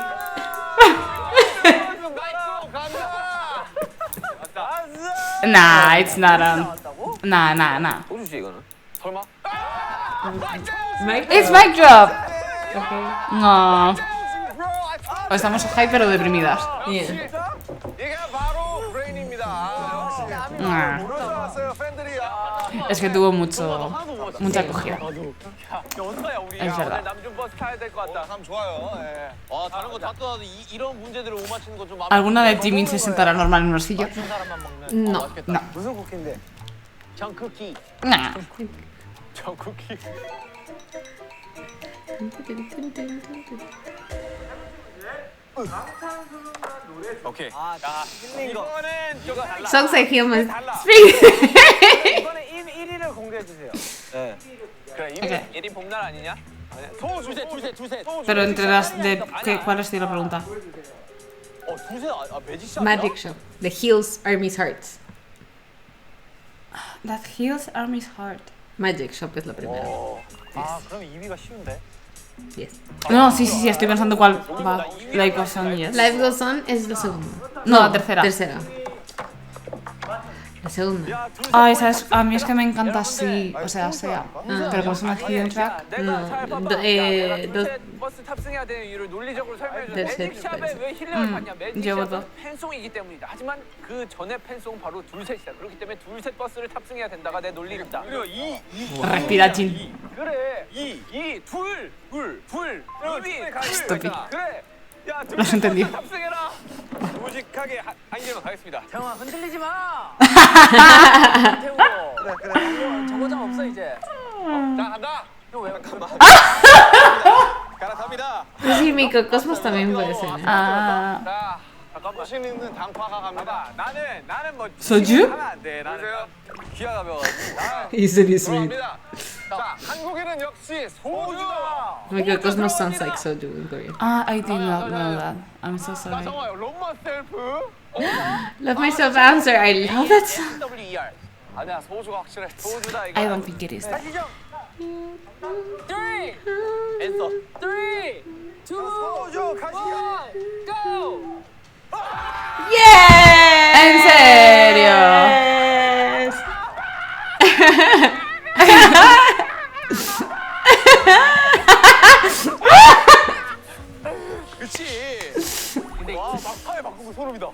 Nah, it's not Nah. 소주지 이거는. 설마? It's mic drop. No. Estamos high pero deprimidas. 이게 바로 브레인입니다. Nah. 들어왔어요 팬들이. Es que tuvo mucho. mucha acogida. 야, 어떡하냐 우리. Es 야, verdad. 오늘 남준 버스 타야 될 것 같다. 감 좋아요. 예. 다른 거 다 떠나도 이런 문제들을 못 맞히는 거좀 ¿Alguna vez Jimin se sentará normal en una silla? 맞춘 사람만 먹는. No. 맛있겠다. No. 무슨 쿠키인데? 정쿠키. Nah. 저 쿠키. 오케이. 아, 야, 이거는 저거 달라. Songs like human. 달라. Speak. 이번에 1위를 공개해 주세요. 네. 그래, 오케이. 1위 봄날 아니냐? 소주, 두셋. Pero entre las de... ¿Cuál ha sido la pregunta? 두세 매직샷. Magic Shop. The Heels Army's Hearts. That heals Army's heart. Magic Shop es la primera. 아, 그럼 2위가 쉬운데? Yes. No, sí, estoy pensando cuál va. Like of Song, yes. Life Goes On es la segunda. No, la tercera. Tercera. La segunda. Ay, ¿sabes? A mí es que me encanta así, o sea, pero como es una hidden track. 버스 탑승해야 되는 이유를 논리적으로 설명해 줘. 네, 매직샵에 네. 왜 힐러를 받냐? 저거도. 매직샵은 팬송이기 때문이다. 하지만 그 전에 팬송 바로 둘셋이다. 그렇기 때문에 둘셋 버스를 탑승해야 된다가 내 논리다. 그리고 Respira, Jin. 그래. 둘. 2위. Stupid. 그래. 야, Lo has entendido. 탑승해라. 무직하게 한 개만 가겠습니다. 태영아 흔들리지 마. 태우고. 그래. 정거장 없어 이제. 자 간다. 형왜 잠깐만. 갈아탑니다. Sí, Microcosmos también puede ser. ¿eh? Ah, 자 잠깐만. 소신 있는 당파가 갑니다. 봐봐, 나는 뭐 소주? 하면 안 돼. 나는 귀가 가벼워가지고. Easily sweet. 들어갑니다. 자 한국인은 역시 소주다. Microcosmos sounds like soju in Korean. I did not know that. I'm so 자 sorry. 정말 롬마 셀프. Love Myself Answer. I love that song. WER. 아니야 소주가 확실해. 소주다 이거. I don't think it is that. 시정. 3 앤서 3 2 소주 가시죠. go. Yeah. ¿En serio? Yes. 그렇지. 와 막판에 바꾸고 소름이다.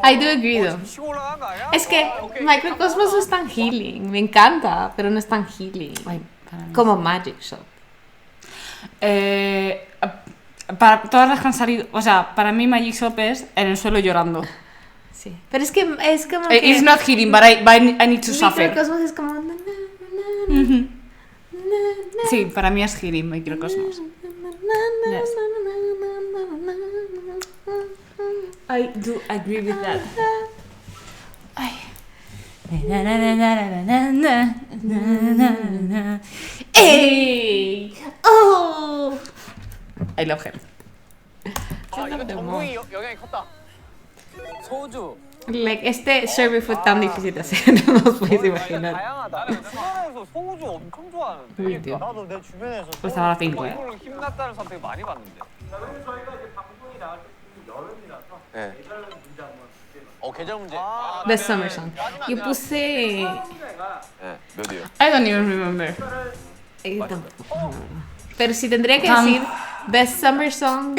I do agree though. 치고 올라간 거 아니야? Es que Microcosmos no es tan healing. Me encanta, pero no es tan healing. Ay, para mí. Como Magic Shop. Para todas las que han salido, o sea, para mí Magic Shop es en el suelo llorando. Sí. Pero es como que... It's not healing, but I need to suffer. Microcosmos es como... Sí, para mí es healing Microcosmos. Yes. I do agree with that. Ay. Ey! Oh! I love him. 아 이거 전공이 영향이 컸다. 소주. Like, este survey fue tan difícil de hacer, no os podéis imaginar. 다양하다. 나는 수원에서 소주 엄청 좋아하는데. Uy, Dios. 나도 내 주변에서 Pues ahora 5, ¿eh? 이걸로 힘났다는 선택 많이 봤는데. 네. 계절 문제. Best Summer Song. Yo puse... 네, 몇이에요? I don't even remember. Pero si tendría que decir Best Summer Song...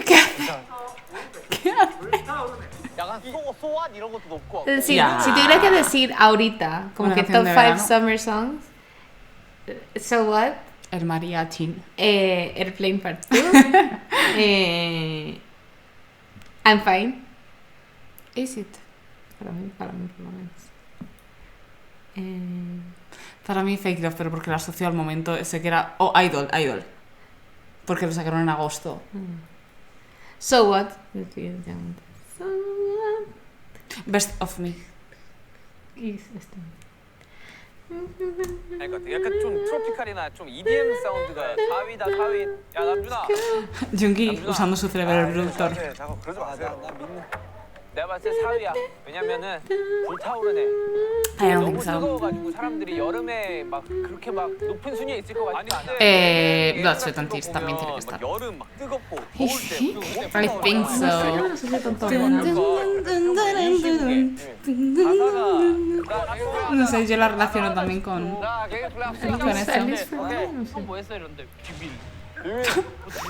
약간 소환 이런 것도 높고. Si, Ya. si tuviera que decir ahorita, como Una que canción top de 5 verano. summer songs, So What, El mariachi. Airplane Part 2, I'm Fine, Is it? para mí por lo menos. Para mí Fake Love, pero porque lo asocio al momento ese que era... Oh, Idol. Porque lo sacaron en agosto. So What, So What, Best of Me. y este. 그러니까 약간 좀 트로피칼이나 좀 EDM 사운드가 4위다. 야 남준아. Jungi usando su cerebro el productor. 자꾸 그러지 마세요. 나 믿는. 내가 봤을 때 4위야. 왜냐면은 불타오르네. I don't 너무 think so. 뜨거워가지고 사람들이 여름에 막 그렇게 막 높은 순위에 있을 것 같지 않아. Blood, Sweat and Tears también tiene que estar. 여름 막 뜨겁고 더울 때 그리고 I think so. No sé si tanto No sé, yo la relaciono también con eso. 뭐 했어 이런데 비밀.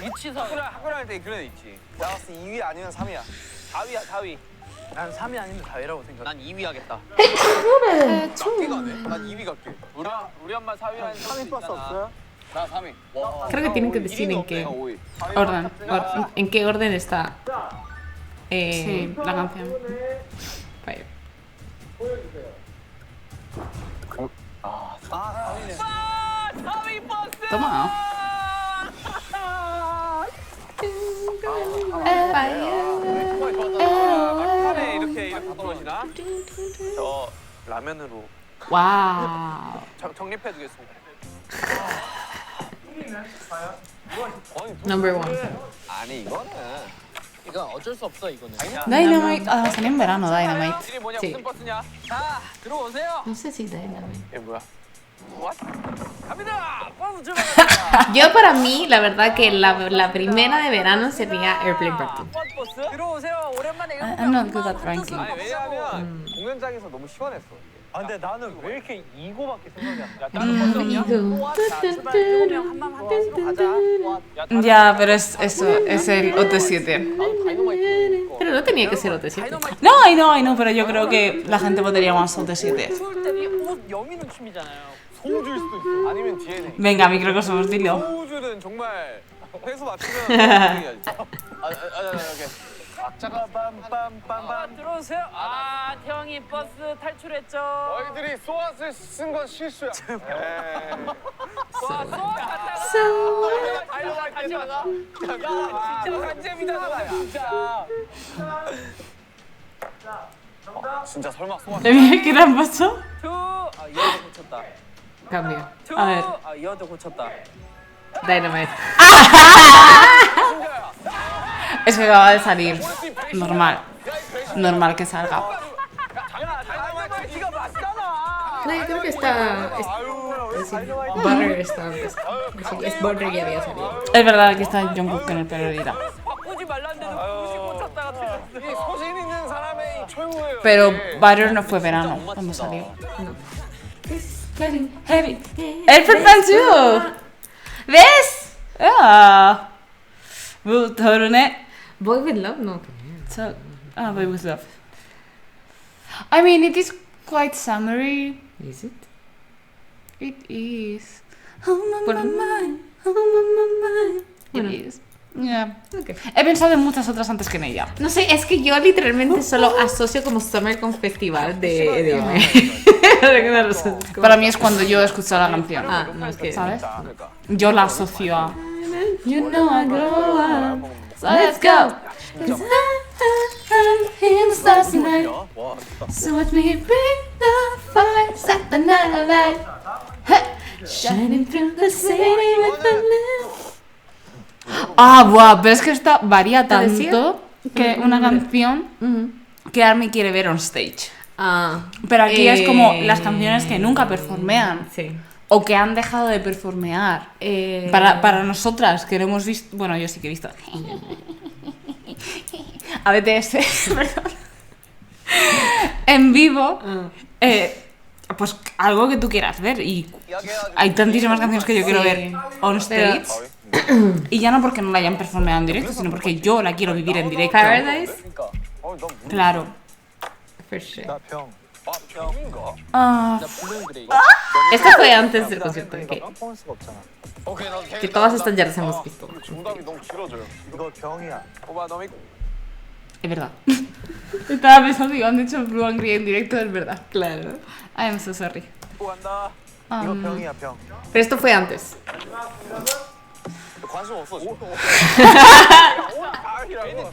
미치사 학교 할 때 그런 애 있지. 나 봤을 때 2위 아니면 3위야. 4위야 4위. 난 3위 아니면 다이라고 생각해. 난 2위 하겠다. 그래. 가네. 난 2위 갈게. 우리 엄마 4위라는 3위 버스 없어요? 나 3위. 와. Creo que tienen que decir en qué 5위. Orden. en qué orden está. Sí, la canción. Vaya. 아, 4위 버스. Toma. 막판에 이렇게 바꿔놓으시나? 저 라면으로 Wow. 정립해두겠습니다. Number 1. 아니 이거는 어쩔 수 없어 이거는. Dynamite. Ah, salió en verano, Dynamite. 이게 뭐냐? Sí. 무슨 버스냐? 자, 들어오세요. No sé si Dynamite. 이게 뭐야? What? 갑니다. 버스 출발합니다. Yo para mí, la verdad que la primera de verano sería Airplane Party. 버스 들어오세요. 오랜만에 I'm not good at ranking. 아니 왜냐면 공연장에서 너무 시원했어. 아 근데 나는 왜 이렇게 이거밖에 생각이 안 나? 다른 버스 없냐? Ya, pero es el OT7. Pero no tenía que ser OT7. No, I know, pero yo creo que la gente votaría más OT7. 추울 때니 옷 여미는 춤이잖아요. 소우주일 수도 있어. 아니면 DNA. Venga, microcosmos, dilo. 소우주는 정말 회수 맞추면 이겨야지. 오케이. 악자가 빰빰빰빰. 들어오세요. 아, 태영이 버스 탈출했죠. 너희들이 소아스를 쓴 건 실수야. 진짜 간잼이다, 진짜. 진짜 설마 소아스. ¿Qué le han pasado? 이어도 고쳤다. Cambio. A ver. 이어도 고쳤다. Dynamite. Es que acaba de salir. Normal. Normal que salga. 다이너마이트가 맞잖아. No, yo creo que está. Butter está antes. Sí, es Butter ya había salido. Es verdad que está Jungkook en el periodista. 바꾸지 말란데도 굳이 고쳤다가 틀렸어. 소신 있는 사람의 최후예요. Pero Butter no fue verano cuando salió. Heavy. El Perpanju. ¿Ves? Ah. Boy with Love, no. Boy with Love. I mean, it is quite summery. Is it? It is. Oh my mind. Oh my mind. Bueno. It is. Yeah. Okay. He pensado en muchas otras antes que en ella. No sé, es que yo literalmente solo asocio como Summer con festival de EDM. Por alguna razón. Para mí es cuando yo escucho la canción. Ah, no, es que. ¿Sabes? Yo la asocio a. You know I grow up. So let's go. 'Cause I'm in the stars tonight. So watch me bring the fire, set the night alight. Hey, shining through the city with the lamp. Ah, buah, pero es que esta varía ¿Te decía? tanto que una canción que Army quiere ver on stage. Ah. Pero aquí es como las canciones que nunca performean. Sí. O que han dejado de performear. Para nosotras que lo hemos visto. Bueno, yo sí que he visto. A BTS, perdón. En vivo. Pues algo que tú quieras ver. Y hay tantísimas canciones que yo quiero ver on stage. Y ya no porque no la hayan performeado en directo, sino porque yo la quiero vivir en directo. Paradise. Claro. For sure. 나 병. 병인가? Ah, Esto fue antes del concierto. 퍼포먼스가 없잖아. 오케이 나 Que todas estas ya las hemos visto. 정답이 너무 길어져요. 이거 병이야. 오빠 너무 es verdad. Estaba pensando que han hecho Blue Angry en directo, es verdad. Claro. I am so sorry. 간다. 이거 병이야 병. Pero esto fue antes. 관심 없어 지금. 얘는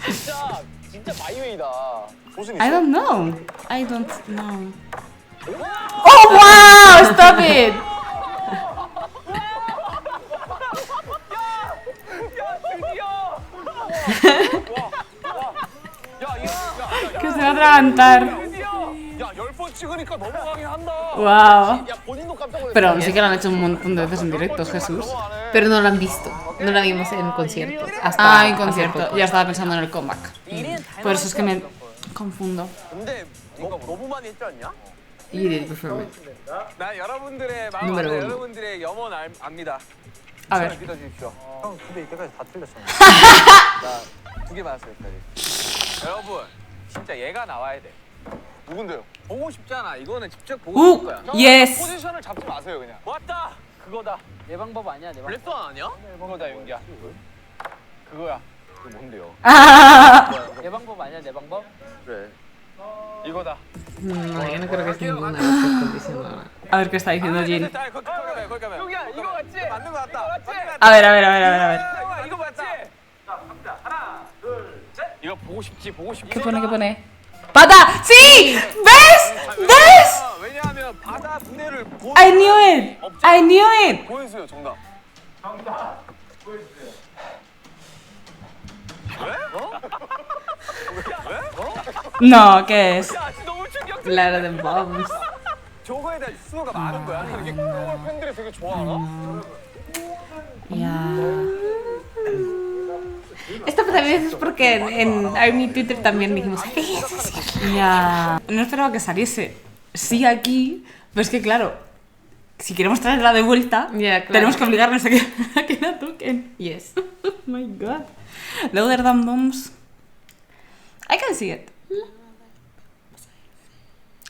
진짜 마이웨이다. I don't know. I don't know. Oh wow! Stop it! Que se va a atragantar. 야 10번 찍으니까 넘어가긴 한다. Wow. 야 본인도 깜짝 놀랐어. Pero aún sí que lo han hecho un montón de veces en directo, Jesús. Pero no lo han visto. No la vimos en concierto. Hasta Ah, en hace concierto. poco. Ya estaba pensando en el comeback. Por eso es que me confundo. 근데 이거 너무 많이 했지 않냐? You did perform it. 나 여러분들의 마음 número 안에 uno. 여러분들의 염원 압니다. A ver. 믿어주십시오. 형 근데 이때까지 다 틀렸잖아. 나 2개 맞았어 여기까지. 여러분 진짜 얘가 나와야 돼. 누군데요? 보고 싶잖아. 이거는 직접 보고 싶을 거야. 예스. 포지션을 잡지 마세요 그냥. 왔다. 그거다. 내 방법 아니야. 내 방법. 블랙스완 아니야? 그거다 윤기야. 그거야. 그게 뭔데요? 내 방법 아니야. 내 방법. 그래. 이거다. No, yo no creo que es ninguna de las que están diciendo ahora. A ver qué está diciendo Jin. 거기 가면. 여기야. 이거 맞지? 맞는 거 같다. A ver, a ver, a ver, a ver, a ver. 이거 맞지? 자, 갑니다. 하나, 둘, 셋. 이거 보고 싶지. 보고 싶지. ¿Qué pone? ¿Qué pone? ¡Pata! ¡Sí! ¿Ves? ¿Ves? 왜냐하면 바다 무대를 I knew it! I knew it! 보여주세요 정답. No, ¿qué es? 야, 너무 충격. Claro, de bombs. 저거에 대한 수요가 많은 거야. 이게 그걸 팬들이 되게 좋아하나? Ya. Esto también es porque en Army Twitter también dijimos, sí, sí, sí. Ya. No esperaba que saliese. Sí, aquí. Pero es que, claro, si queremos traerla de vuelta, Ya, claro. tenemos que obligarles a que la toquen. Yes. Oh my god. Louder Than Bombs. I can see it.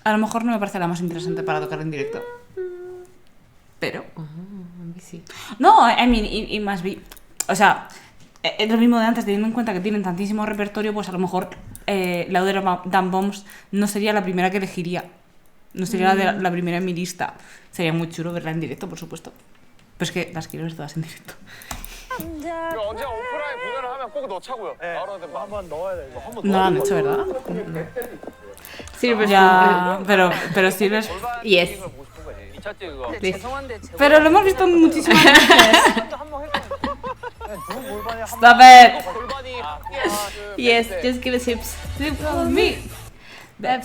A lo mejor no me parece la más interesante para tocar en directo. Pero. Sí. No, I mean, y más bien. O sea, es lo mismo de antes, teniendo en cuenta que tienen tantísimo repertorio, pues a lo mejor Louder Than Bombs no sería la primera que elegiría. No sería la primera en mi lista. Sería muy chulo verla en directo, por supuesto. Pero es que las quiero ver todas en directo. 이거 언제 오프라인 공연을 하면 꼭 넣자고요. 나로든 한번 넣어야 돼. 이거 한번 No lo han hecho, ¿verdad? Silver Ya, pero sí les... Yes. 미쳤지 그거. Pero lo hemos visto muchísimas veces. 누구 골반이 한 Stop it. 골반이 Yes, just give us hips. For me.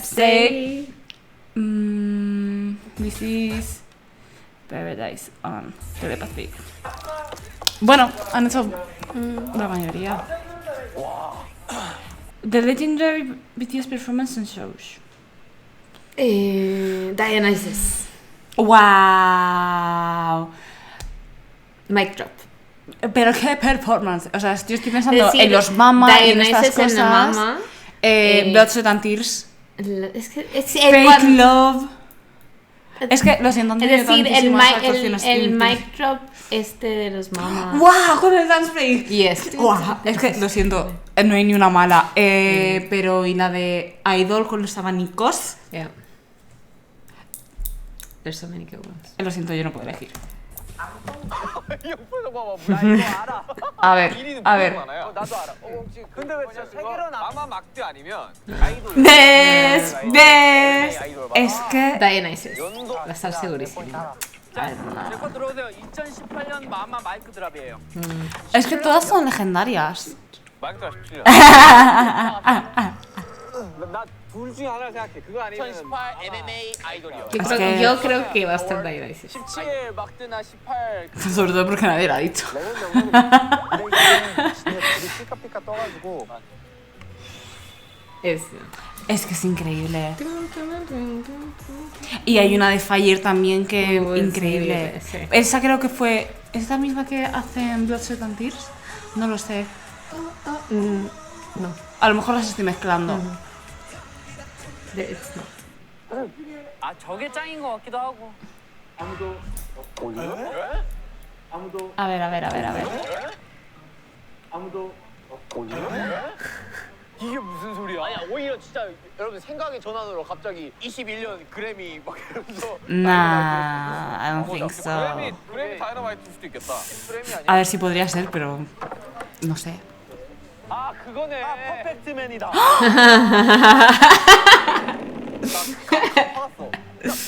Say. This is Paradise on Telepathic. Bueno, han hecho la mayoría. The legendary BTS performance and shows. Dionysus. ¡Wow! Mic drop. Pero qué performance. O sea, yo estoy pensando Decir, en los Mama y en estas Dionysus en la cosas. Mama. Blood, Sweat and Tears. Es que es Fake Love. Es que lo siento, han Es tenido decir, tantísimas actuaciones el increíbles. mic drop este de los Mama. ¡Wow! Con el dance break. Yes. ¡Wow! Es que lo siento, no hay ni una mala. Pero y la de Idol con los abanicos. Yeah. There's so many good ones. Lo siento, yo no puedo elegir. 이 옆에서 봐봐. 나 이거 알아. A ver, a ver. 많아요. 나도 알아. 혹시 근데 왜 진짜 세 개로 나? 마마 막드 아니면 아이돌. ¿Ves? ¿Ves? Es que... Dionysus. Va a estar segurísimo. 제거 들어오세요. 2018년 마마 마이크 드랍이에요. Es que todas son legendarias. 마이크 다 17년. 나둘 중에 하나를 생각해. 그거 아니면 2018 MMA 아이돌이요. Yo creo que va a estar Dionysus. 17 막드나 18 Sobre todo porque nadie lo ha dicho. 진짜 둘이 삐까삐까 떠가지고 Es que es increíble. Y hay una de Fire también que Uy, increíble. sí, sí. Esa creo que fue... ¿Es la misma que hacen Blood, Sweat and Tears? No lo sé. No. A lo mejor las estoy mezclando. It's not. 아 저게 짱인 것 같기도 하고. A ver, a ver, a ver, a ver. 이게 무슨 소리야? 아니야 오히려 진짜 여러분 생각의 전환으로 갑자기 21년 그래미 막 이러면서 Nah, I don't think so. 그래미 다이너마이트일 수도 있겠다. 그래미 아니야? A ver si podría ser, pero... No sé. 아 그거네. 아 퍼펙트맨이다.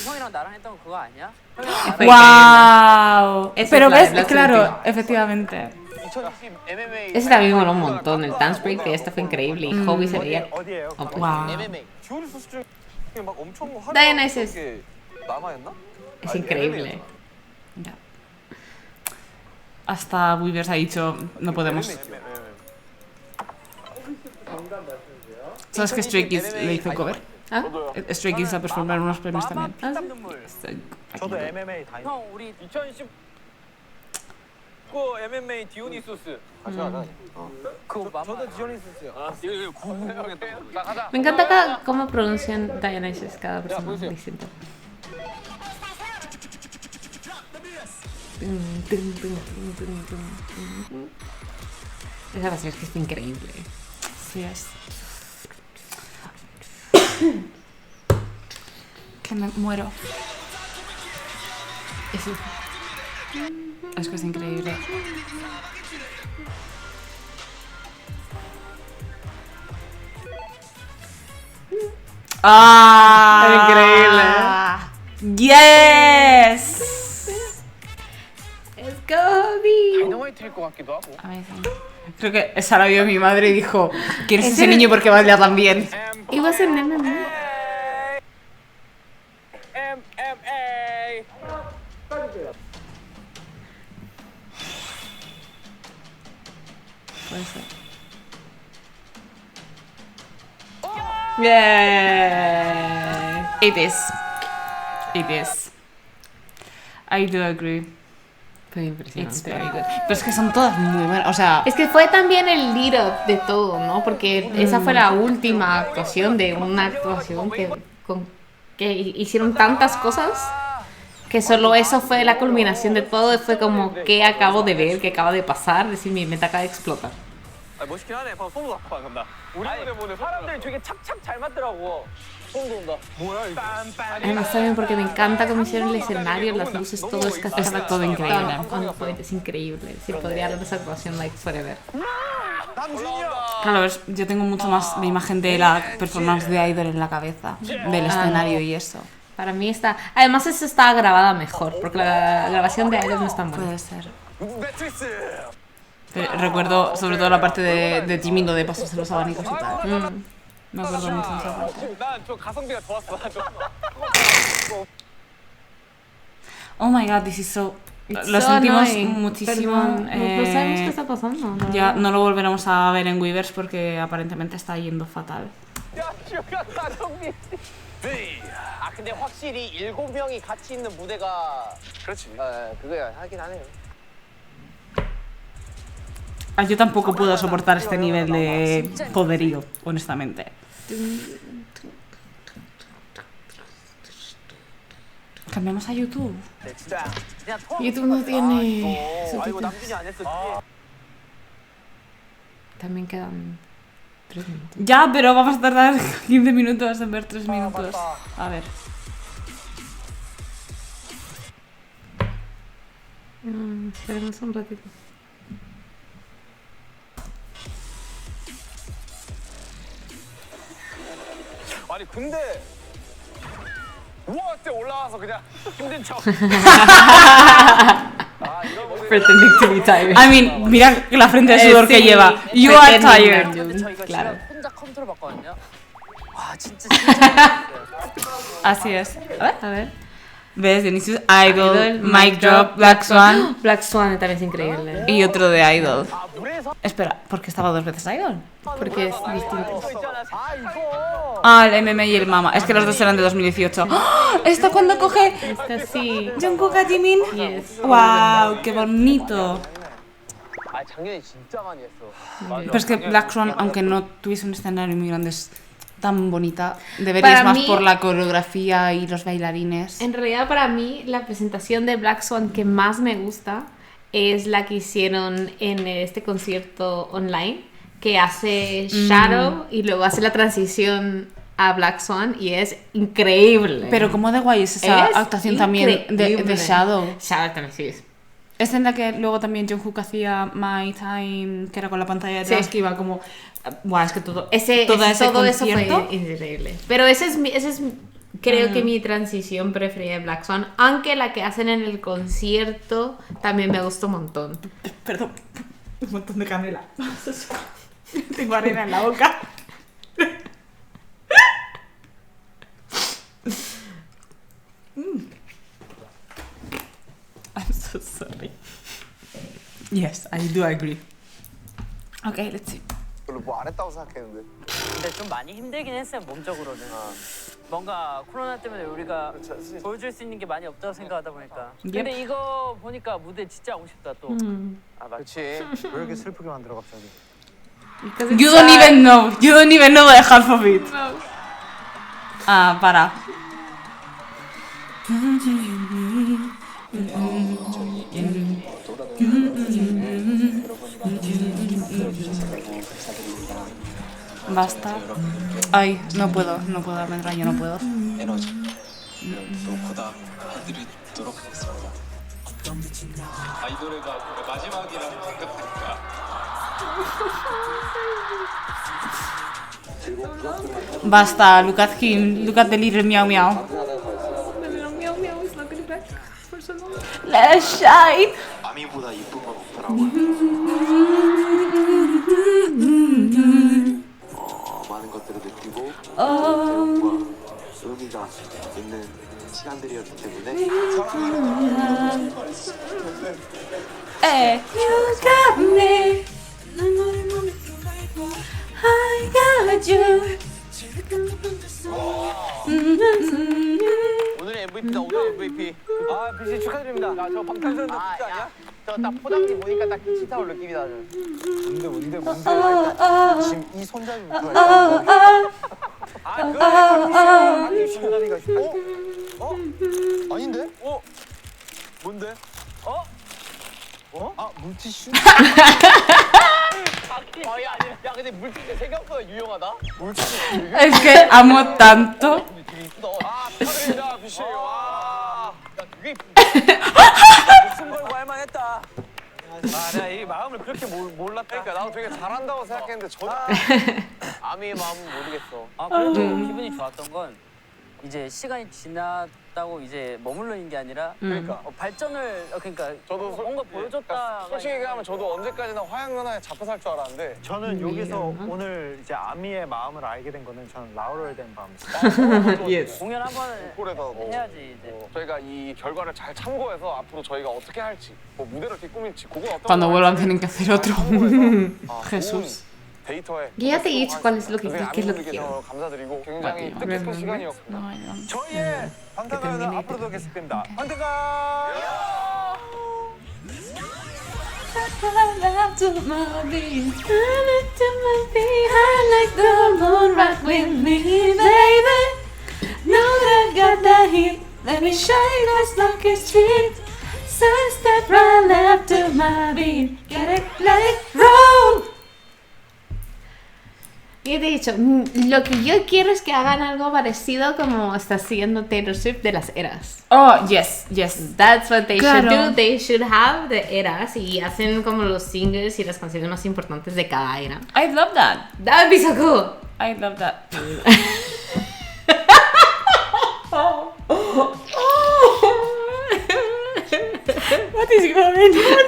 형이랑 나랑 했던 거 그거 아니야? ¡Wow! Ese Pero es la ves, de Blood, claro, Sweat and efectivamente. 2020 MMA Ese también moló un montón. El dance break de esta fue increíble. Y Hobie se veía. 어디예요? ¡Wow! MMA 듀얼 소스 중에 막 엄청 Dionysus. 게 마마였나? Es increíble. Ya. Hasta Weavers ha dicho, no podemos. ¿Sabes que Stray Kids le hizo cover? ¿Ah? Stray Kids a performar unos premios también. 피땀 눈물. 저도 MMA 다니. 형 우리 2010 축구 MMA 디오니소스. 같이 가자. 그거 저도 디오니소스요. 이거 궁금하겠다. 가자. Me encanta cómo pronuncian Dionysus cada persona distinto. Esa va a ser que es increíble. Sí es. Que me muero. Es que es increíble. ¡Ah! ¡Increíble! ¡Yes! ¡Es Kobe! 다이너마이트일 것 같기도 하고. Amazing. Creo que esa la vio mi madre y dijo: ¿Quién es ese niño porque baila tan bien? It was an MMA. MMA. Puede ser. Yeah. It is. It is. I do agree. Fue It's impresionante. very good. Pero es que son todas muy buenas. O sea, Es que fue también el lead up de todo, ¿no? Porque esa fue la última actuación de una actuación que hicieron tantas cosas que solo eso fue la culminación de todo. Fue como que acabo de ver, que acaba de pasar, decir mi mente acaba de explotar. 아, 멋있긴 하네. 방금 소문 났다. 우리 무대 보네. 사람들이 되게 착착 잘 맞더라고. 소문 돈다. 뭐야 이거? Además también porque me encanta cómo hicieron el escenario, las luces, todo es casi Está todo increíble. Es increíble. Sí, podría hablar de esa actuación like forever. claro, yo tengo mucho más la imagen de la performance de Idol en la cabeza, del escenario y eso. Para mí está... Además esta está grabada mejor, porque la grabación de Idol no es tan buena. Puede ser. Recuerdo sobre todo la parte de Jimin, lo de pasarse los abanicos y tal. Me acuerdo mucho de esa parte. 난저 가성비가 좋았어. Oh my god, this is so... It's Lo so sentimos annoying. muchísimo. Perdón, no sabemos qué está pasando. la Ya verdad. no lo volveremos a ver en Weavers porque aparentemente está yendo fatal. 야, 슈가 가성비. 아 근데 확실히 7명이 같이 있는 무대가 그렇지. 그거야 하긴 하네요. Yo tampoco puedo soportar este nivel de poderío, honestamente. Cambiamos a YouTube. 진짜 그냥 처음 YouTube no tiene 아, 이거 subtítulos. 남준이 안 했었지. También quedan 3 minutos. Ya, pero vamos a tardar 15 minutos en ver 3 minutos. A ver. Esperemos un ratito. 아니 근데 우와 때 올라와서 그냥 힘든 척. 아 이런 무대. Pretending to be tired. I mean, mira la frente de sudor que lleva. You are tired. 근데 저희가 claro. 지금 혼자 컨트롤 받거든요. 와 진짜 재밌었어요. Así es. A ver. A ver. ¿Ves? Dionysus, Idol, Mic Drop, Black Swan Black Swan también es increíble. y otro de Idol. 아 물에서 Espera, ¿por qué estaba 2 veces Idol? Porque es distinto. 있잖아. 아 이거. Ah, el MM y el Mama. Es que los dos eran de 2018. ¡Oh! ¿Esto cuando coge Esta sí. Jungkook a Jimin? Yes. ¡Wow! ¡Qué bonito! 아 작년에 진짜 많이 했어. Pero es que Black Swan, aunque no tuviese un escenario muy grande, es tan bonita. Deberías Para más mí- por la coreografía y los bailarines. En realidad para mí la presentación de Black Swan que más me gusta es la que hicieron en este concierto online, que hace Shadow y luego hace la transición a Black Swan y es increíble. Pero como de guay es esa Es actuación también de increíble. Shadow. Shadow también sí es. Es en la que luego también Jungkook hacía My Time, que era con la pantalla Sí. detrás, que iba como... Buah, es que todo, todo Todo eso concierto... fue increíble. Pero ese es creo que mi transición preferida de Black Swan, aunque la que hacen en el concierto también me gustó un montón. Perdón, un montón de canela. Tengo arena en la boca. I'm so sorry. Yes, I do agree. Okay, let's see. 별로 뭐 안 했다고 생각했는데. 근데 좀 많이 힘들긴 했어요 몸적으로는. 뭔가 코로나 때문에 우리가 보여줄 수 있는 게 많이 없다고 생각하다 보니까. 근데 이거 보니까 무대 진짜 오고 싶다 또. 아, 그렇지. 왜 이렇게 슬프게 만들어 갑자기? You don't even know. You don't even know the half of it. Ah, para. Basta. Ay, no puedo, Almendra, yo no puedo. Basta, look at him, look at the little meow meow. Let's shine. 아미보다 이쁜 건 없더라고요. 많은 것들을 느끼고 대우와 의미가 있는 시간들이었기 때문에 Hey, you got me. I got you. 오늘의 MVP다, 오늘 MVP. 아, BC 축하드립니다. 야, 저 방탄소년단 진짜 아니야? 저 딱 포장지 보니까 딱 키치타올 느낌이다. 뭔데? 지금 이 손잡이부터 아니, 신나니가 싶어. 아닌데? 뭔데? 아, 물티슈? 야, 근데 물티슈 생각보다 유용하다. Es que amo tanto. 되게 이쁘다. 아, 축하드립니다, BC. 와. 야, 그게 목숨 걸고 할 만했다. 아, 내가 이 마음을 그렇게 몰랐다. 그러니까 나도 되게 잘한다고 생각했는데 저도 아미의 마음은 모르겠어. 아 그래도 기분이 좋았던 건 이제 시간이 지났다고 이제 머물러 있는 게 아니라 그러니까. 발전을 그러니까 저도 뭔가 보여줬다. 솔직히 얘기하면 저도 언제까지나 화양연화에 잡혀 살 줄 알았는데 저는 여기서 오늘 이제 아미의 마음을 알게 된 거는 저는 라우러에 대한 마음이었어요. 공연 한번 꼴에서 해야지 이제. 저희가 이 결과를 잘 참고해서 앞으로 저희가 어떻게 할지 뭐 무대를 어떻게 꾸밀지 그거 어떤 Cuando 걸 vuelvan 할지 tienen que hacer otro. Jesús 데이터에 Yo ya te he dicho cuál es lo que, qué es lo que quiero. 아미분들께 감사드리고 굉장히 맞아요. 뜻깊은 시간이었습니다. No, I don't. 저희의 방탄소년단 앞으로도 계속됩니다. 방탄가! I like the moon rock with me, baby. Know that got that heat. Let me shine us like a street. Sunstep right left to my beat. Get it, let it roll. Y de hecho, lo que yo quiero es que hagan algo parecido como está haciendo Taylor Swift de las eras. Oh, yes, yes. That's what they Claro. should do. They should have the eras y hacen como los singles y las canciones más importantes de cada era. I love that. That would be so cool. I love that. What is going on?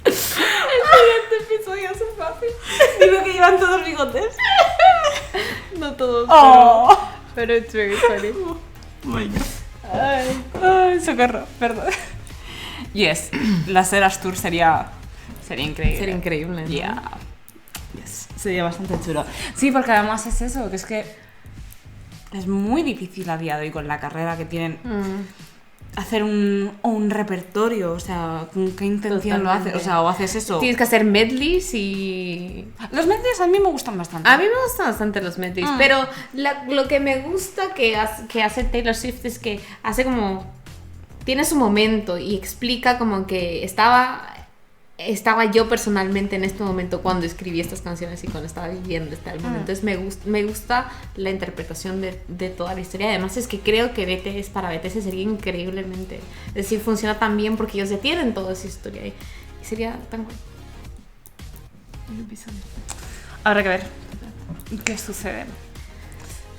Este episodio es un fácil. Digo que llevan todos bigotes. No todos, Oh. pero it's very funny. Ay, socorro, perdón. Yes, las Eras Tour sería increíble. Sería increíble, ¿no? Yeah. Yes, sería bastante chulo. Sí, porque además es eso, que es que es muy difícil a día de hoy con la carrera que tienen hacer un repertorio, o sea, ¿con qué intención lo haces? O sea, o haces eso. Tienes que hacer medleys y... Los medleys a mí me gustan bastante. A mí me gustan bastante los medleys, pero lo que me gusta que hace Taylor Swift es que hace como... Tiene su momento y explica como que estaba yo personalmente en este momento cuando escribí estas canciones y cuando estaba viviendo este álbum. Entonces me gusta la interpretación de toda la historia. Además es que creo que BTS para BTS sería increíblemente... Es decir, funciona tan bien porque ellos ya tienen toda esa historia y sería tan guay. Habrá que ver qué sucede.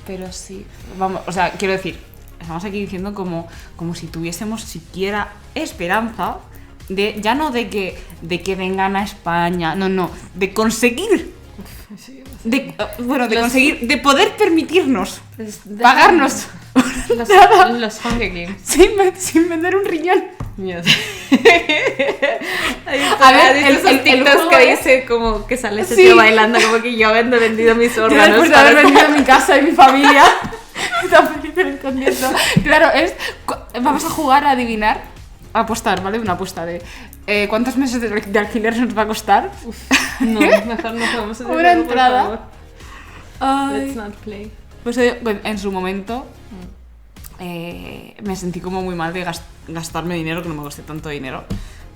Pero sí, vamos, o sea, quiero decir, estamos aquí diciendo como si tuviésemos siquiera esperanza de, ya no de que vengan a España, no, de conseguir, conseguir, de poder permitirnos, pagarnos los Hunger Games. sin vender un riñón. A ver, esos TikToks que dice como que sale ese tío bailando como que yo habiendo vendido mis órganos. Después de haber vendido mi casa y mi familia. Tan feliz en el concierto. Claro, vamos a jugar a adivinar, a apostar, ¿vale? Una apuesta de ¿cuántos meses de alquiler nos va a costar? No, mejor no podemos hacer una eso, entrada. por favor. Ay. Let's not play. Pues bueno, en su momento me sentí como muy mal de gastarme dinero, que no me costé tanto dinero.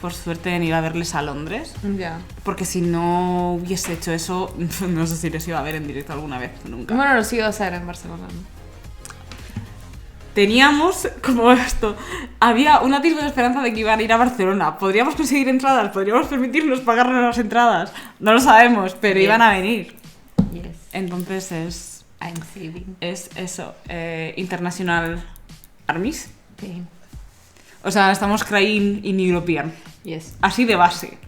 Por suerte en ir a verles a Londres. Ya. Porque si no hubiese hecho eso, no sé si les iba a ver en directo alguna vez, nunca. Bueno, los iba a hacer en Barcelona, ¿no? Teníamos como esto, había un atisbo de esperanza de que iban a ir a Barcelona. ¿Podríamos conseguir entradas? ¿Podríamos permitirnos pagarnos las entradas? No lo sabemos, pero iban a venir. Yes. Entonces I'm saving. es eso, International Armies. Okay. O sea, estamos crying in European. Yes. Así de base.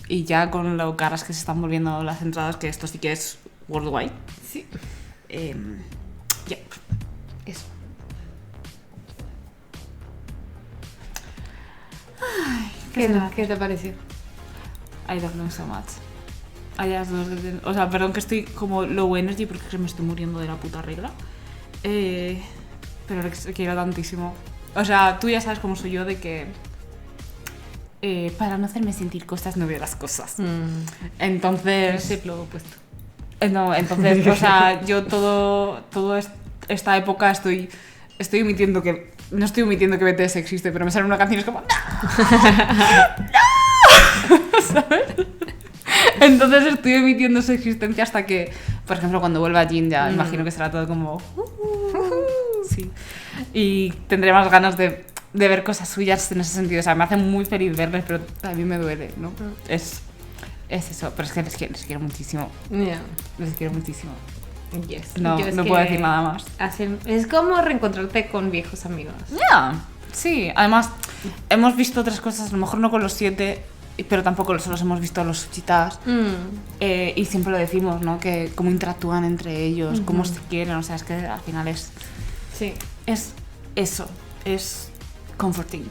Y ya con lo caras que se están volviendo las entradas, que esto sí que es worldwide. Sí. Ya. Eso. ¿Qué te pareció? I love them so much. O sea, perdón que estoy como low energy porque me estoy muriendo de la puta regla. Pero les quiero tantísimo. O sea, tú ya sabes cómo soy yo de que para no hacerme sentir cosas no veo las cosas. Entonces... Sí, lo opuesto. No, entonces, o sea, yo todo esta época estoy omitiendo que... No estoy omitiendo que BTS existe, pero me sale una canción y es como... ¡No! ¡No! ¿Sabes? Entonces estoy omitiendo su existencia hasta que, por ejemplo, cuando vuelva Jin ya imagino que será todo como... Sí. Y tendré más ganas de ver cosas suyas en ese sentido. O sea, me hace muy feliz verles, pero también me duele, ¿no? Es eso, pero es que les quiero muchísimo. Yeah. Les quiero muchísimo. Yes. No puedo decir nada más. Es como reencontrarte con viejos amigos. Ya, sí. Además, hemos visto otras cosas, a lo mejor no con los 7, pero tampoco los hemos visto los Suchitas. Y siempre lo decimos, ¿no? Que cómo interactúan entre ellos, cómo se quieren. O sea, es que al final es eso. Es comforting.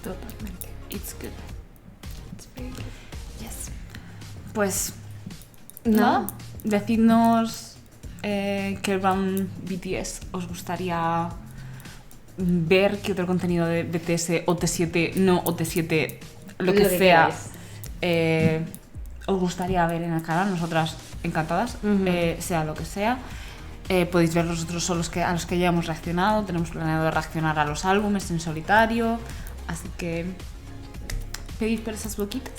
Totalmente. It's good. It's very good. Yes. Pues, No. decidnos qué round BTS os gustaría ver, qué otro contenido de BTS, OT7, no OT7, lo que sea, os gustaría ver en el canal. Nosotras encantadas, sea lo que sea. Podéis ver los otros solos a los que ya hemos reaccionado. Tenemos planeado reaccionar a los álbumes en solitario, así que pedid por esas boquitas.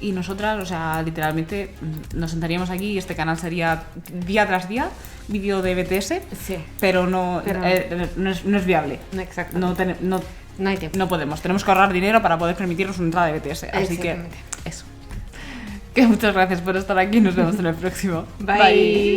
Y nosotras, o sea, literalmente nos sentaríamos aquí y este canal sería día tras día vídeo de BTS, Sí. pero no es viable. No, exacto. No hay tiempo. no podemos. Tenemos que ahorrar dinero para poder permitirnos una entrada de BTS. Así que Exactamente. eso. Que muchas gracias por estar aquí. Nos vemos en el próximo. Bye.